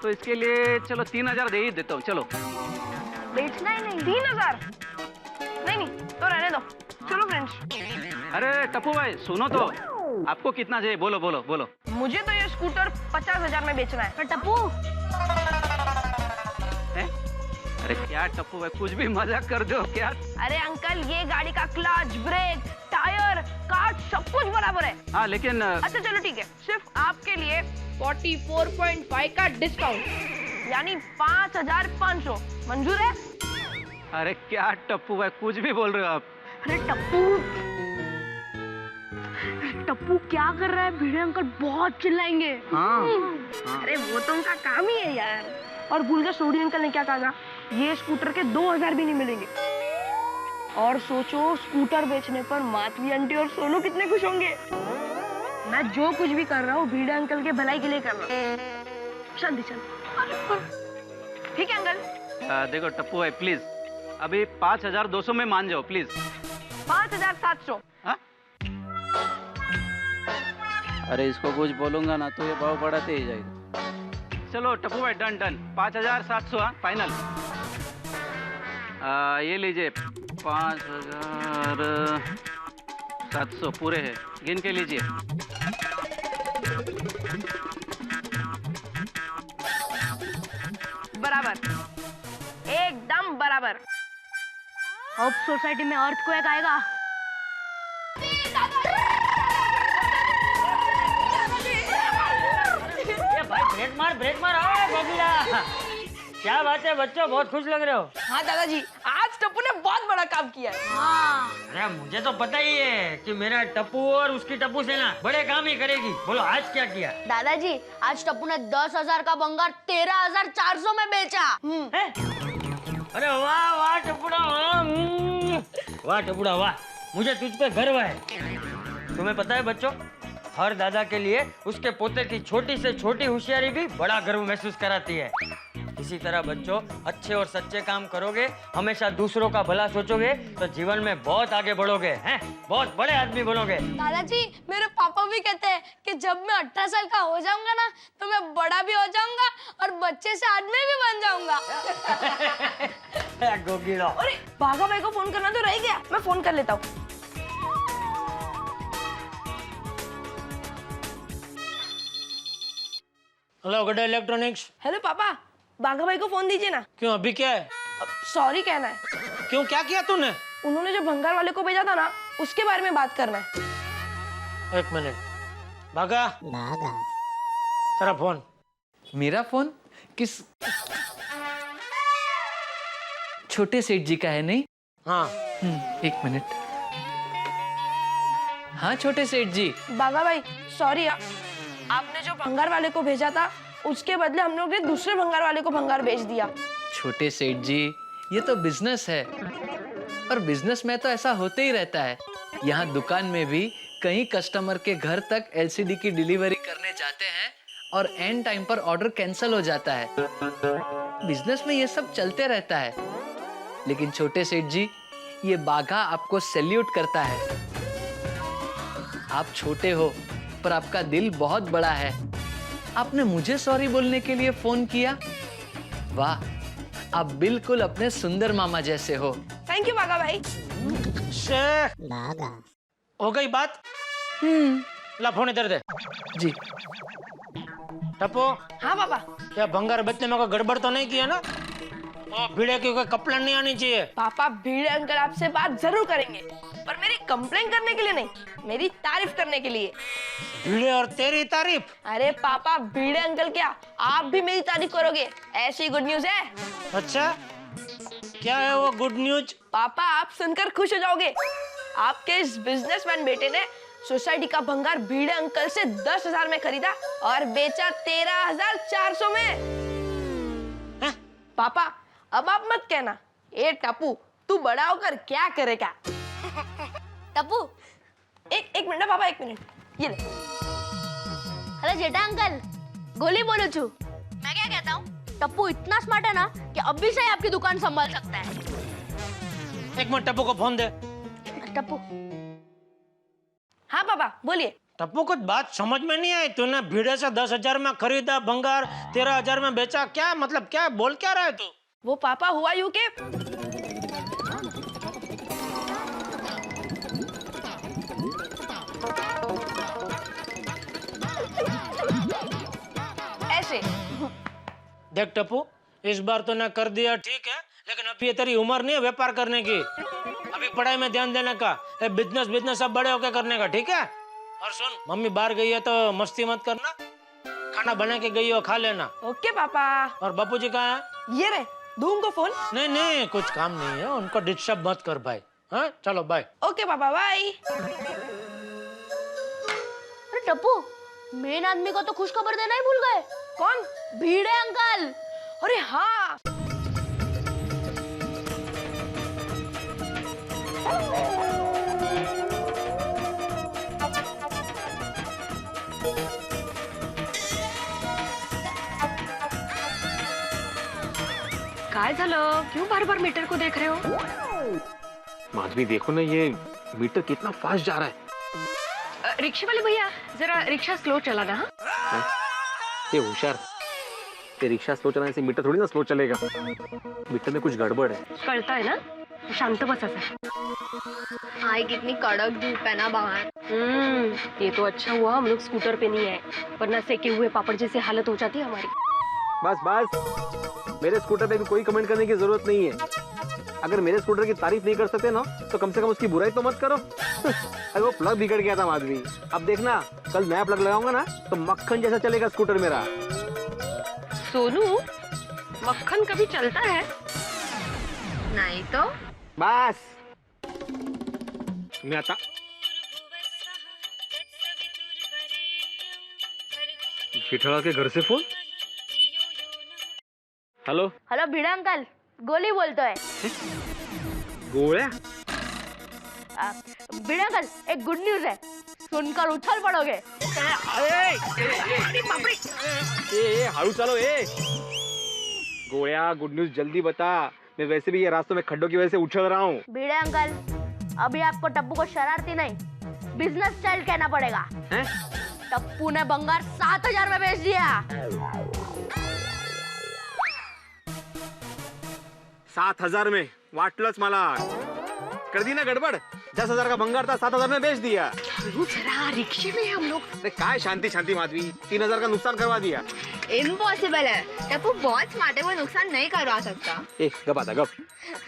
तो इसके लिए चलो 3,000 दे ही देता हूँ। चलो बेचना ही नहीं। 3,000 नहीं तो रहने दो। चलो फ्रेंड्स। अरे टप्पू भाई सुनो तो, आपको कितना चाहिए? बोलो बोलो बोलो। मुझे तो ये स्कूटर 50,000 में बेचना है। पर टप्पू अरे क्या टप्पू भाई, कुछ भी मजाक कर दो क्या? अरे अंकल, ये गाड़ी का क्लच, ब्रेक, टायर, काट सब कुछ बराबर है। हाँ लेकिन अच्छा चलो ठीक है, सिर्फ आपके लिए 44.5 का डिस्काउंट, यानी 5,500 मंजूर है? अरे क्या टप्पू भाई, कुछ भी बोल रहे हो आप? अरे टप्पू क्या कर रहा है? भिड़े अंकल बहुत चिल्लाएंगे। हाँ। अरे वो तो उनका काम ही है यार। और भूल गए, सोडी अंकल ने क्या कहा, ये स्कूटर के 2,000 भी नहीं मिलेंगे। और सोचो, स्कूटर बेचने पर माधवी आंटी और सोनू कितने खुश होंगे। मैं जो कुछ भी कर रहा हूँ भिड़े अंकल के भलाई के लिए कर रहा हूँ। जल्दी चल। ठीक है अंकल। देखो टप्पू भाई प्लीज, अभी 5,200 में मान जाओ प्लीज। 5,700। अरे इसको कुछ बोलूंगा ना तो ये भाव बढ़ाते ही जाएगा। चलो टप्पू भाई डन डन, 5,700 फाइनल। ये लीजिए 5,700 पूरे हैं, गिन के लीजिए। बराबर, एकदम बराबर। अब सोसाइटी में अर्थक्वेक आएगा। ब्रेक मार आओ गोगिला। क्या बात है बच्चों, बहुत खुश लग रहे हो। हाँ दादाजी, आज टप्पू ने बहुत बड़ा काम किया है। हाँ। अरे मुझे तो पता ही है कि मेरा टप्पू और उसकी टप्पू सेना बड़े काम ही करेगी। बोलो आज क्या किया? दादाजी, आज टप्पू ने 10,000 का बंगार 13,400 में बेचा। अरे वाह वाह टप्पूड़ा, वाह टप्पूड़ा वाह, मुझे तुझ पे गर्व है। तुम्हें पता है बच्चों, हर दादा के लिए उसके पोते की छोटी से छोटी होशियारी भी बड़ा गर्व महसूस कराती है। इसी तरह बच्चों, अच्छे और सच्चे काम करोगे, हमेशा दूसरों का भला सोचोगे, तो जीवन में बहुत आगे बढ़ोगे, हैं? बहुत बड़े आदमी बनोगे। दादाजी, मेरे पापा भी कहते हैं कि जब मैं 18 साल का हो जाऊंगा ना, तो मैं बड़ा भी हो जाऊंगा और बच्चे से आदमी भी बन जाऊंगा। गोगिला। अरे बाघा भाई को फोन करना तो रह गया, मैं फोन कर लेता हूँ। Hello good electronics. हेलो पापा, बाघा भाई को फोन दीजिए ना। क्यों, अभी क्या है? सॉरी कहना है। क्यों, क्या किया तूने? उन्होंने जो भंगार वाले को भेजा था ना, उसके बारे में बात करना है। एक मिनट। भागा तेरा फोन। मेरा फोन किस छोटे सेठ जी का है? नहीं। हाँ। एक मिनट। हाँ छोटे सेठ जी। बाघा भाई सॉरी, आपने जो भंगार वाले को भेजा था, उसके बदले हम लोग ने दूसरे भंगार वाले को भंगार भेज दिया। छोटे सेठ जी, ये तो बिजनेस है और बिजनेस में तो ऐसा होते ही रहता है। यहाँ दुकान में भी कई कस्टमर के घर तक एलसीडी की डिलीवरी करने जाते हैं और एंड टाइम पर ऑर्डर कैंसिल हो जाता है। बिजनेस में ये सब चलते रहता है। लेकिन छोटे सेठ जी, ये बाघा आपको सैल्यूट करता है। आप छोटे हो पर आपका दिल बहुत बड़ा है। आपने मुझे सॉरी बोलने के लिए फोन किया। वाह, आप बिल्कुल अपने सुंदर मामा जैसे हो। थैंक यू बाघा भाई। हो गई बात? ला फोन इधर दे। जी। टप्पू। हाँ पापा। क्या भंगार बेचने में कोई गड़बड़ तो नहीं किया ना? भिड़े की कोई कंप्लेंट नहीं आनी चाहिए। पापा, भिड़े अंकल आपसे बात जरूर करेंगे, पर मेरी कंप्लेंट करने के लिए नहीं, मेरी तारीफ करने के लिए। भिड़े और तेरी तारीफ? अरे पापा, भिड़े अंकल क्या, आप भी मेरी तारीफ करोगे, ऐसी गुड न्यूज है। अच्छा, क्या है वो गुड न्यूज? पापा, आप सुनकर खुश हो जाओगे। आपके इस बिजनेसमैन बेटे ने सोसाइटी का भंगार भिड़े अंकल से 10,000 में खरीदा और बेचा 13,400 में। पापा, अब आप मत कहना, ए टप्पू, तू बड़ा होकर क्या करेगा? टप्पू, एक मिनट पापा, एक मिनट, ये ले। अरे जेठा अंकल, गोली बोलो छू। मैं क्या कहता हूँ, टप्पू इतना स्मार्ट है ना कि अभी से ही आपकी दुकान संभाल सकता है। एक मिनट, टप्पू को फोन दे। टप्पू। हाँ पापा बोलिए। टप्पू, कुछ बात समझ में नहीं आई। तूने भिड़े से 10,000 में खरीदा भंगार, 13,000 में बेचा, क्या मतलब, क्या बोल क्या रहा है तू? वो पापा हुआ यूं के ऐसे। देख टप्पू, इस बार तूने कर दिया ठीक है, लेकिन अभी ये तेरी उम्र नहीं है व्यापार करने की, अभी पढ़ाई में ध्यान देने का, बिजनेस सब बड़े होके करने का, ठीक है? और सुन, मम्मी बाहर गई है तो मस्ती मत करना, खाना बना के गई हो खा लेना। ओके पापा। और बापूजी कहाँ है? ये रहे, दूं उनको फोन? नहीं कुछ काम नहीं है, उनको डिस्टर्ब मत कर भाई। हाँ चलो बाय। ओके पापा बाय। अरे टप्पू, मेन आदमी को तो खुशखबर देना ही भूल गए। कौन? भीड़े अंकल। अरे हाँ, काय झालं? क्यों बार बार मीटर को देख रहे हो? माधवी देखो ना, ये मीटर कितना फास्ट जा रहा है। रिक्शे वाले भैया, जरा रिक्शा स्लो चलाना। हाँ? ये होशियार, ये रिक्शा स्लो चलाने से मीटर थोड़ी ना स्लो चलेगा, मीटर में कुछ गड़बड़ है। कळता है ना? शांत बस ऐसे। हाय कितनी कड़क धूप है ना बाहर। ये तो अच्छा हुआ हम लोग स्कूटर पे नहीं आए, वरना सेके हुए पापड़ जैसे हालत हो जाती हमारी। बस मेरे स्कूटर पे भी कोई कमेंट करने की जरूरत नहीं है। अगर मेरे स्कूटर की तारीफ नहीं कर सकते ना, तो कम से कम उसकी बुराई तो मत करो। अरे वो प्लग बिगड़ गया था माधवी, अब देखना कल नया प्लग लगाऊंगा ना तो मक्खन जैसा चलेगा स्कूटर मेरा। सोनू, मक्खन कभी चलता है? नहीं तो बस मैं आता। जेठालाल के घर से फोन। हेलो हेलो भीड़ा अंकल, गोली बोलते है। गोळ्या? भीड़ा अंकल, एक गुड न्यूज है, सुनकर उछल पड़ोगे। हारू चलो। गोळ्या, गुड न्यूज जल्दी बता, मैं वैसे भी ये रास्तों में खड्डों की वजह से उछल रहा हूँ। भीड़े अंकल, अभी आपको टप्पू को शरारती नहीं, बिजनेस स्टाइल कहना पड़ेगा। टप्पू ने बंगार 7,000 में बेच दिया। 7,000 में? वाटलंच मला। कर दी ना गड़बड़, 10,000 का भंगार था, 7,000 में बेच दिया। जरा रिक्शे में हम लोग। अरे काय शांति माधवी, 3,000 का नुकसान करवा दिया। इम्पॉसिबल है, टप्पू बहुत स्मार्ट है, वो नुकसान नहीं करवा सकता। गप आता गप।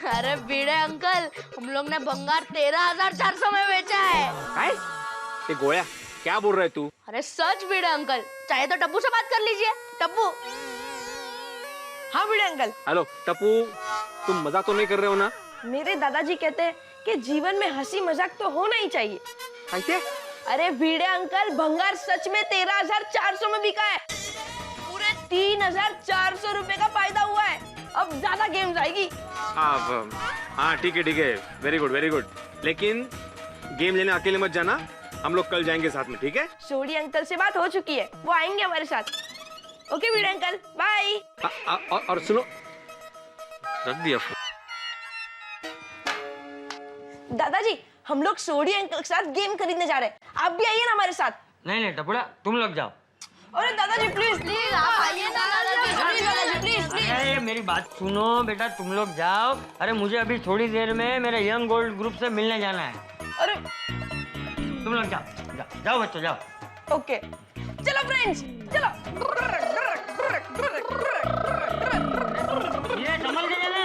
अरे भीड़े अंकल, हम लोग ने भंगार 13,400 में बेचा है। काय? ये गोया क्या बोल रहे तू? अरे सच भीड़े अंकल, चाहे तो टप्पू से बात कर लीजिए। टप्पू। हाँ भीड़े अंकल। हेलो टप्पू, तुम मजाक तो नहीं कर रहे हो ना? मेरे दादाजी कहते हैं कि जीवन में हंसी मजाक तो होना ही चाहिए। कैसे? अरे भीड़े अंकल, भंगार सच में 13,400 में बिका है, पूरे 3,400 रुपए का फायदा हुआ है। अब ज्यादा गेम्स आएगी। हाँ ठीक है, वेरी गुड। लेकिन गेम लेने अकेले मत जाना, हम लोग कल जाएंगे साथ में, ठीक है? सोडी अंकल से बात हो चुकी है, वो आएंगे हमारे साथ। ओके भीड़े अंकल, बाय। और सुनो, रख दिया फोन। दादाजी, हम लोग सोडी अंकल के साथ गेम खरीदने जा रहे हैं, आप भी आइए ना हमारे साथ। नहीं टपुड़ा, तुम लोग जाओ। अरे दादाजी प्लीज आप आइए ना दादाजी, प्लीज। अरे मेरी बात सुनो बेटा, तुम लोग जाओ। अरे मुझे अभी थोड़ी देर में मेरे यंग गोल्ड ग्रुप से मिलने जाना है। अरे तुम लोग जाओ बच्चों, जाओ। ओके चलो फ्रेंड्स, चलो। ये संभल गए ना।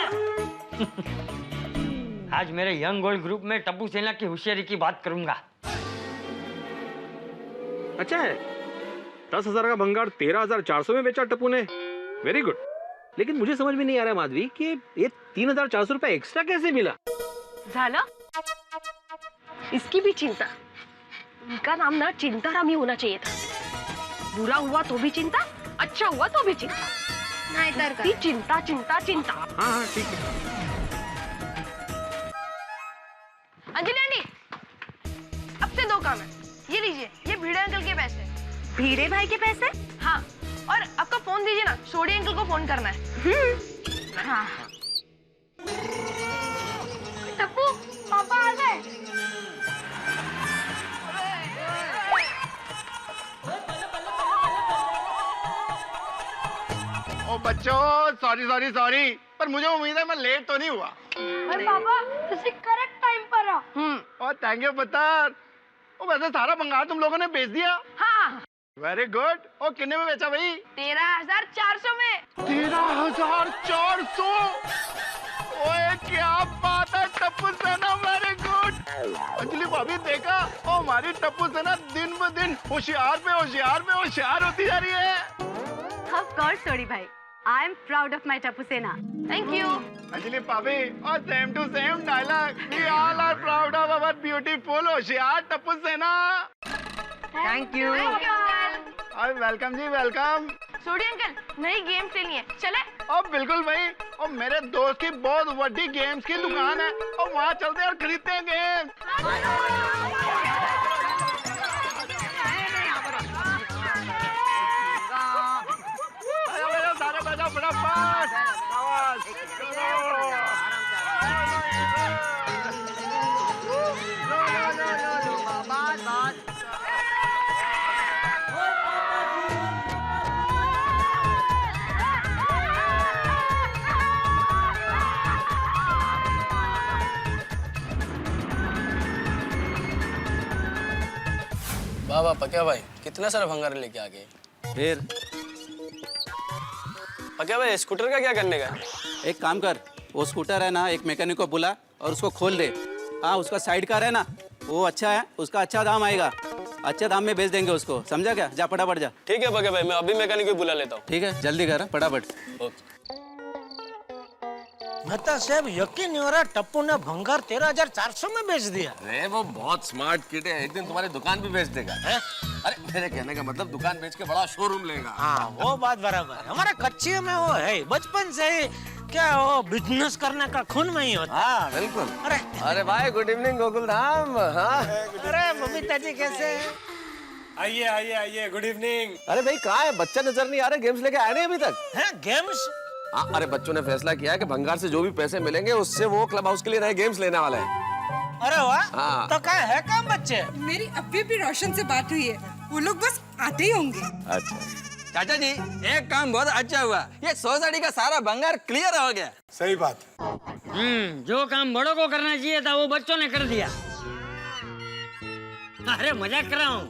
आज मेरे यंग गोल्ड ग्रुप में टप्पू सेना की होशियारी की बात करूंगा। अच्छा है, 10,000 का भंगार 13,400 में बेचा टप्पू ने, वेरी गुड। लेकिन मुझे समझ में नहीं आ रहा माधवी कि ये 3,400 रुपए एक्स्ट्रा कैसे मिला? झाला? इसकी भी चिंता। इनका नाम ना चिंताराम ही होना चाहिए था। बुरा हुआ तो भी चिंता, अच्छा हुआ तो भी चिंता। नहीं चिंता। हाँ ठीक है। अंजलि आंटी, अब से 2 काम है, ये लीजिए, ये भीड़े अंकल के पैसे। भीड़े भाई के पैसे? हाँ, और आपका फोन दीजिए ना, सोडी अंकल को फोन करना है। हाँ। टप्पू, पापा आ गए। ओ बच्चों, सॉरी, पर मुझे उम्मीद है मैं लेट तो नहीं हुआ। अरे पापा, तुसी करेक्ट टाइम पर आ। और थैंक यू पत्थर। ओ वैसे सारा भंगार तुम लोगों ने बेच दिया? हाँ। Very good. और कितने में बेचा भाई? 13,400 में। 13,400? ओए क्या बात है, टप्पू सेना वेरी गुड। अंजलि भाभी देखा, ओ हमारी टप्पू सेना दिन ब दिन होशियार पे होशियार होती जा रही है। Of course, Sodi bhai. I am proud of my Tapu Sena. Thank you. Anjali भाभी, और same to same dialogue, we all are proud of our beautiful होशियार टप्पू सेना। Thank you. Thank you, uncle. और वेलकम जी, वेलकम। सोडी uncle, नई game खेलनी है, चले? और बिल्कुल भाई, और मेरे दोस्त की बहुत बड़ी गेम्स की दुकान है, और वहाँ चलते हैं और खरीदते हैं गेम। सारे बजाओ फटाफट। वाह पक्या भाई, कितना सारा भंगार लेके आ गए। फिर पक्या भाई, स्कूटर का क्या करने का? एक काम कर, वो स्कूटर है ना, एक मैकेनिक को बुला और उसको खोल दे। हाँ, उसका साइड कार है ना, वो अच्छा है, उसका अच्छा दाम आएगा, अच्छे दाम में बेच देंगे उसको, समझा क्या? जा फटाफट जा। ठीक है पक्या भाई, मैं अभी मैकेनिक को बुला लेता हूँ। ठीक है, जल्दी कर फटाफट। मेहता साहब, यकीन नहीं हो रहा, टप्पू ने भंगार 13,400 में बेच दिया। अरे वो बहुत स्मार्ट किड है, एक दिन तुम्हारी दुकान भी बेच देगा। है? अरे मेरे कहने का मतलब दुकान बेच के बड़ा शोरूम लेगा। हाँ, वो बात बराबर है। हमारे कच्चे में वो है, बचपन से ही क्या वो बिजनेस करने का खून में ही होता। हाँ बिल्कुल। अरे भाई, गुड इवनिंग गोकुल धाम। हाँ, अरे बबीता जी कैसे हैं? आइए आइए आइए, गुड इवनिंग। अरे भाई कहाँ है? बच्चा नजर नहीं आ रहे, गेम्स लेके आए नहीं अभी तक? हैं, गेम्स? हाँ, अरे बच्चों ने फैसला किया है कि भंगार से जो भी पैसे मिलेंगे उससे वो क्लब हाउस के लिए नए गेम्स लेने वाले हैं। अरे वाह, हाँ। तो क्या है काम बच्चे? मेरी अभी भी रोशन से बात हुई है, वो लोग बस आते ही होंगे। अच्छा चाचा जी, एक काम बहुत अच्छा हुआ, ये सोसाइटी का सारा भंगार क्लियर हो गया। सही बात। जो काम बड़ों को करना चाहिए था वो बच्चों ने कर दिया। अरे मजाक कर रहा हूँ।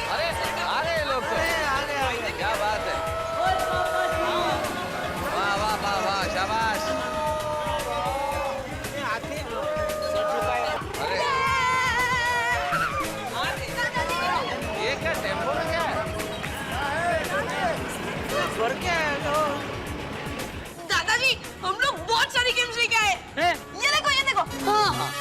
अरे लोग तो क्या बात है। वाह वाह वाह वाह, शाबाश। अरे ये क्या टेम्पो में क्या है? दादाजी, हम लोग बहुत सारी गेम्स लेके आए। ये देखो, ये देखो। हाँ।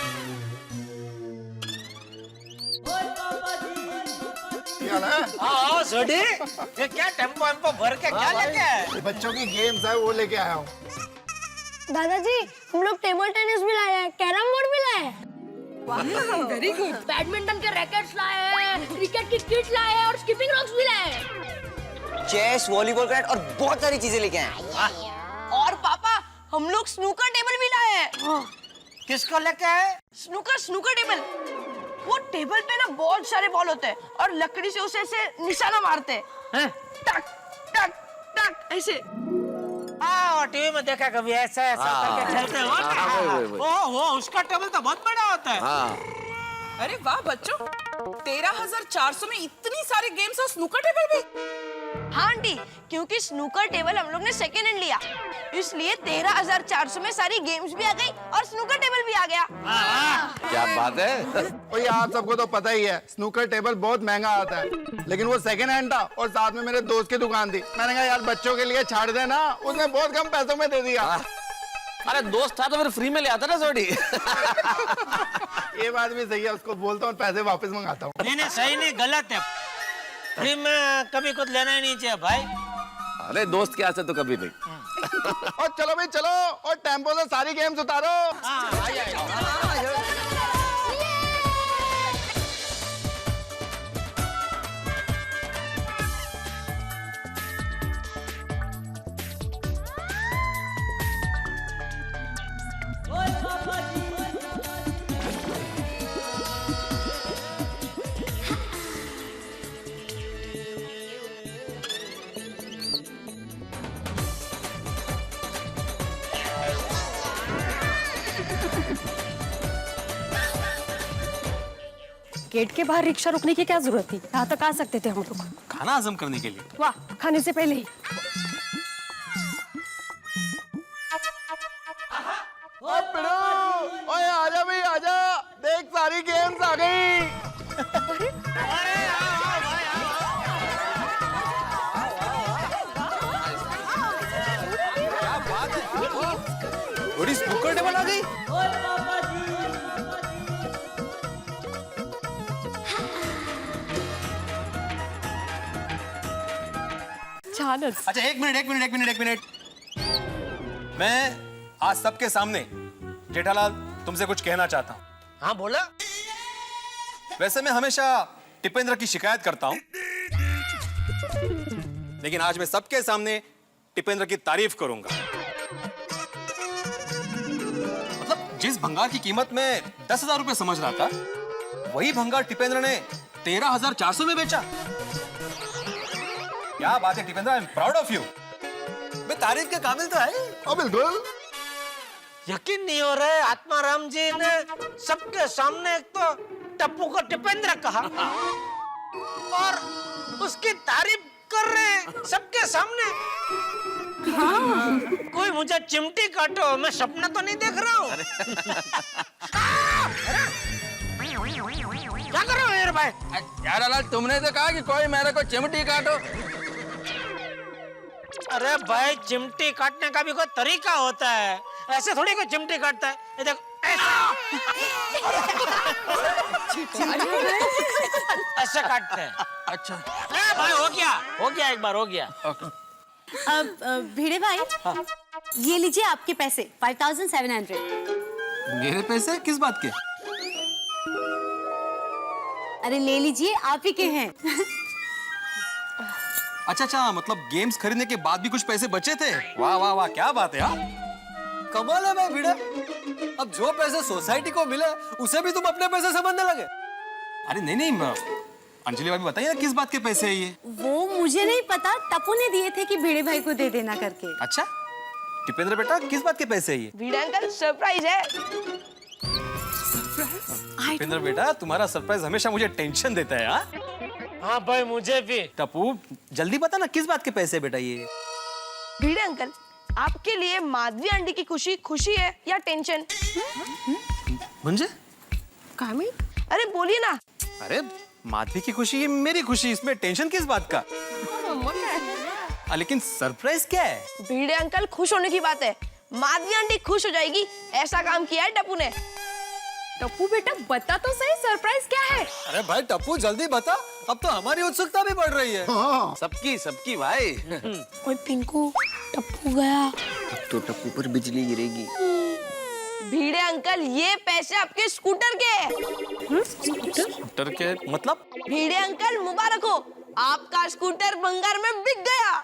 हाँ सोडी, ये क्या टेम्पो भर के क्या लेके आए? बच्चों की गेम्स है, वो लेके आया हूँ। दादाजी, हम लोग टेबल टेनिस भी लाए हैं, कैरम बोर्ड भी लाए हैं। Very good. बैडमिंटन के रैकेट्स लाए हैं, क्रिकेट की किट लाए हैं और स्किपिंग रॉक्स भी लाए हैं। चेस, वॉलीबॉल बैट और बहुत सारी चीजें लेके आए। और पापा, हम लोग स्नूकर टेबल भी लाए हैं। किसको लेके आए? Snooker table. वो टेबल पे ना बहुत सारे बॉल होते हैं और लकड़ी से उसे ऐसे निशाना मारते हैं। टक टक टक ऐसे। टीवी में देखा कभी ऐसा करके खेलते हो। वो उसका टेबल तो बहुत बड़ा होता है। अरे वाह बच्चों, 13,400 में इतनी सारी गेम्स और स्नूकर टेबल भी। हाँ आंटी, क्योंकि स्नूकर टेबल हम लोग ने सेकेंड हैंड लिया, इसलिए 13,400 में सारी गेम्स भी आ गई और स्नूकर टेबल भी आ गया। क्या बात है। और ये आप सबको तो पता ही है, स्नूकर टेबल बहुत महंगा आता है, लेकिन वो सेकंड हैंड था और साथ में मेरे दोस्त की दुकान थी। मैंने कहा यार बच्चों के लिए छाड़ देना, उसने बहुत कम पैसों में दे दिया। अरे दोस्त था तो फिर फ्री में ले आता ना सोडी। ये बात भी सही है, उसको बोलता हूँ पैसे वापस मंगाता हूँ। नहीं, सही नहीं, गलत है। फ्री में कभी कुछ लेना ही नहीं चाहिए भाई। अरे दोस्त के हाथ से तो कभी नहीं। और चलो भाई चलो, और टेम्पो से सारी गेम्स उतारो। गेट के बाहर रिक्शा रुकने की क्या जरूरत थी? यहाँ तक आ सकते थे हम लोग। खाना हजम करने के लिए। वाह, खाने से पहले ही। छानच. अच्छा एक मिनट. मैं आज सबके सामने जेठालाल तुमसे कुछ कहना चाहता हूँ. हाँ बोला. वैसे मैं हमेशा टिपेंद्र की शिकायत करता हूँ, लेकिन आज मैं सबके सामने टिपेंद्र की तारीफ करूंगा. मतलब जिस भंगार की कीमत में 10,000 रुपए समझ रहा था, वही भंगार टिपेंद्र ने 13,400 में बेचा. क्या बात है Tipendra, I am proud of you. मैं तारीफ के काबिल तो है. बिल्कुल. यकीन नहीं हो रहा है, आत्माराम जी ने सबके सामने एक तो टप्पू को टिपेंद्र कहा और उसकी तारीफ कर रहे हैं सबके सामने. हाँ. कोई मुझे चिमटी काटो, मैं सपना तो नहीं देख रहा हूँ. क्या कर रहे हो यार भाई? यार तुमने तो कहा कि कोई मेरे को चिमटी काटो. अरे भाई चिमटी काटने का भी कोई तरीका होता है, ऐसे थोड़ी कोई चिमटी काटता है. ये देखो ऐसे काटते हैं. अच्छा भाई हो गया एक बार हो गया. अब भिड़े भाई, ये लीजिए आपके पैसे 5,700. मेरे पैसे किस बात के? अरे ले लीजिए, आप ही के हैं. अच्छा, मतलब गेम्स खरीदने के बाद भी कुछ पैसे बचे थे. वाह वाह वाह, क्या बात है यार. कमाल है भाई भिड़े. अब जो पैसे सोसाइटी को मिले उसे भी तुम अपने पैसे समझने लगे. अरे नहीं, अंजलि भाभी बताइए ना किस बात के पैसे है ये? वो मुझे नहीं पता, टप्पू ने दिए थे कि भिड़े भाई को दे देना करके. अच्छा टिपेंद्र बेटा, किस बात के पैसे है ये? भिड़े अंकल सरप्राइज है. टिपेंद्र बेटा, तुम्हारा सरप्राइज हमेशा मुझे टेंशन देता है. हाँ भाई मुझे भी. टप्पू जल्दी बता ना किस बात के पैसे बेटा ये? भिड़े अंकल, आपके लिए माधवी आंटी की खुशी है या टेंशन? मुझे? अरे बोलिए ना. अरे माधवी की खुशी मेरी खुशी, इसमें टेंशन किस बात का? लेकिन सरप्राइज क्या है? भिड़े अंकल खुश होने की बात है. माधवी आंटी खुश हो जाएगी, ऐसा काम किया है टप्पू ने. टप्पू बेटा बता तो सही, सरप्राइज क्या है? अरे भाई टप्पू जल्दी बता, अब तो हमारी उत्सुकता भी बढ़ रही है. सबकी भाई. ओए पिंकू, टप्पू गया. अब तो टप्पू पर बिजली गिरेगी. भिड़े अंकल, ये पैसे आपके स्कूटर के हैं. स्कूटर के मतलब? भिड़े अंकल मुबारक हो, आपका स्कूटर भंगार में बिक गया.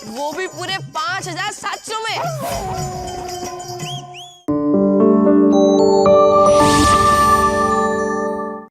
वो भी पूरे 5,700 में.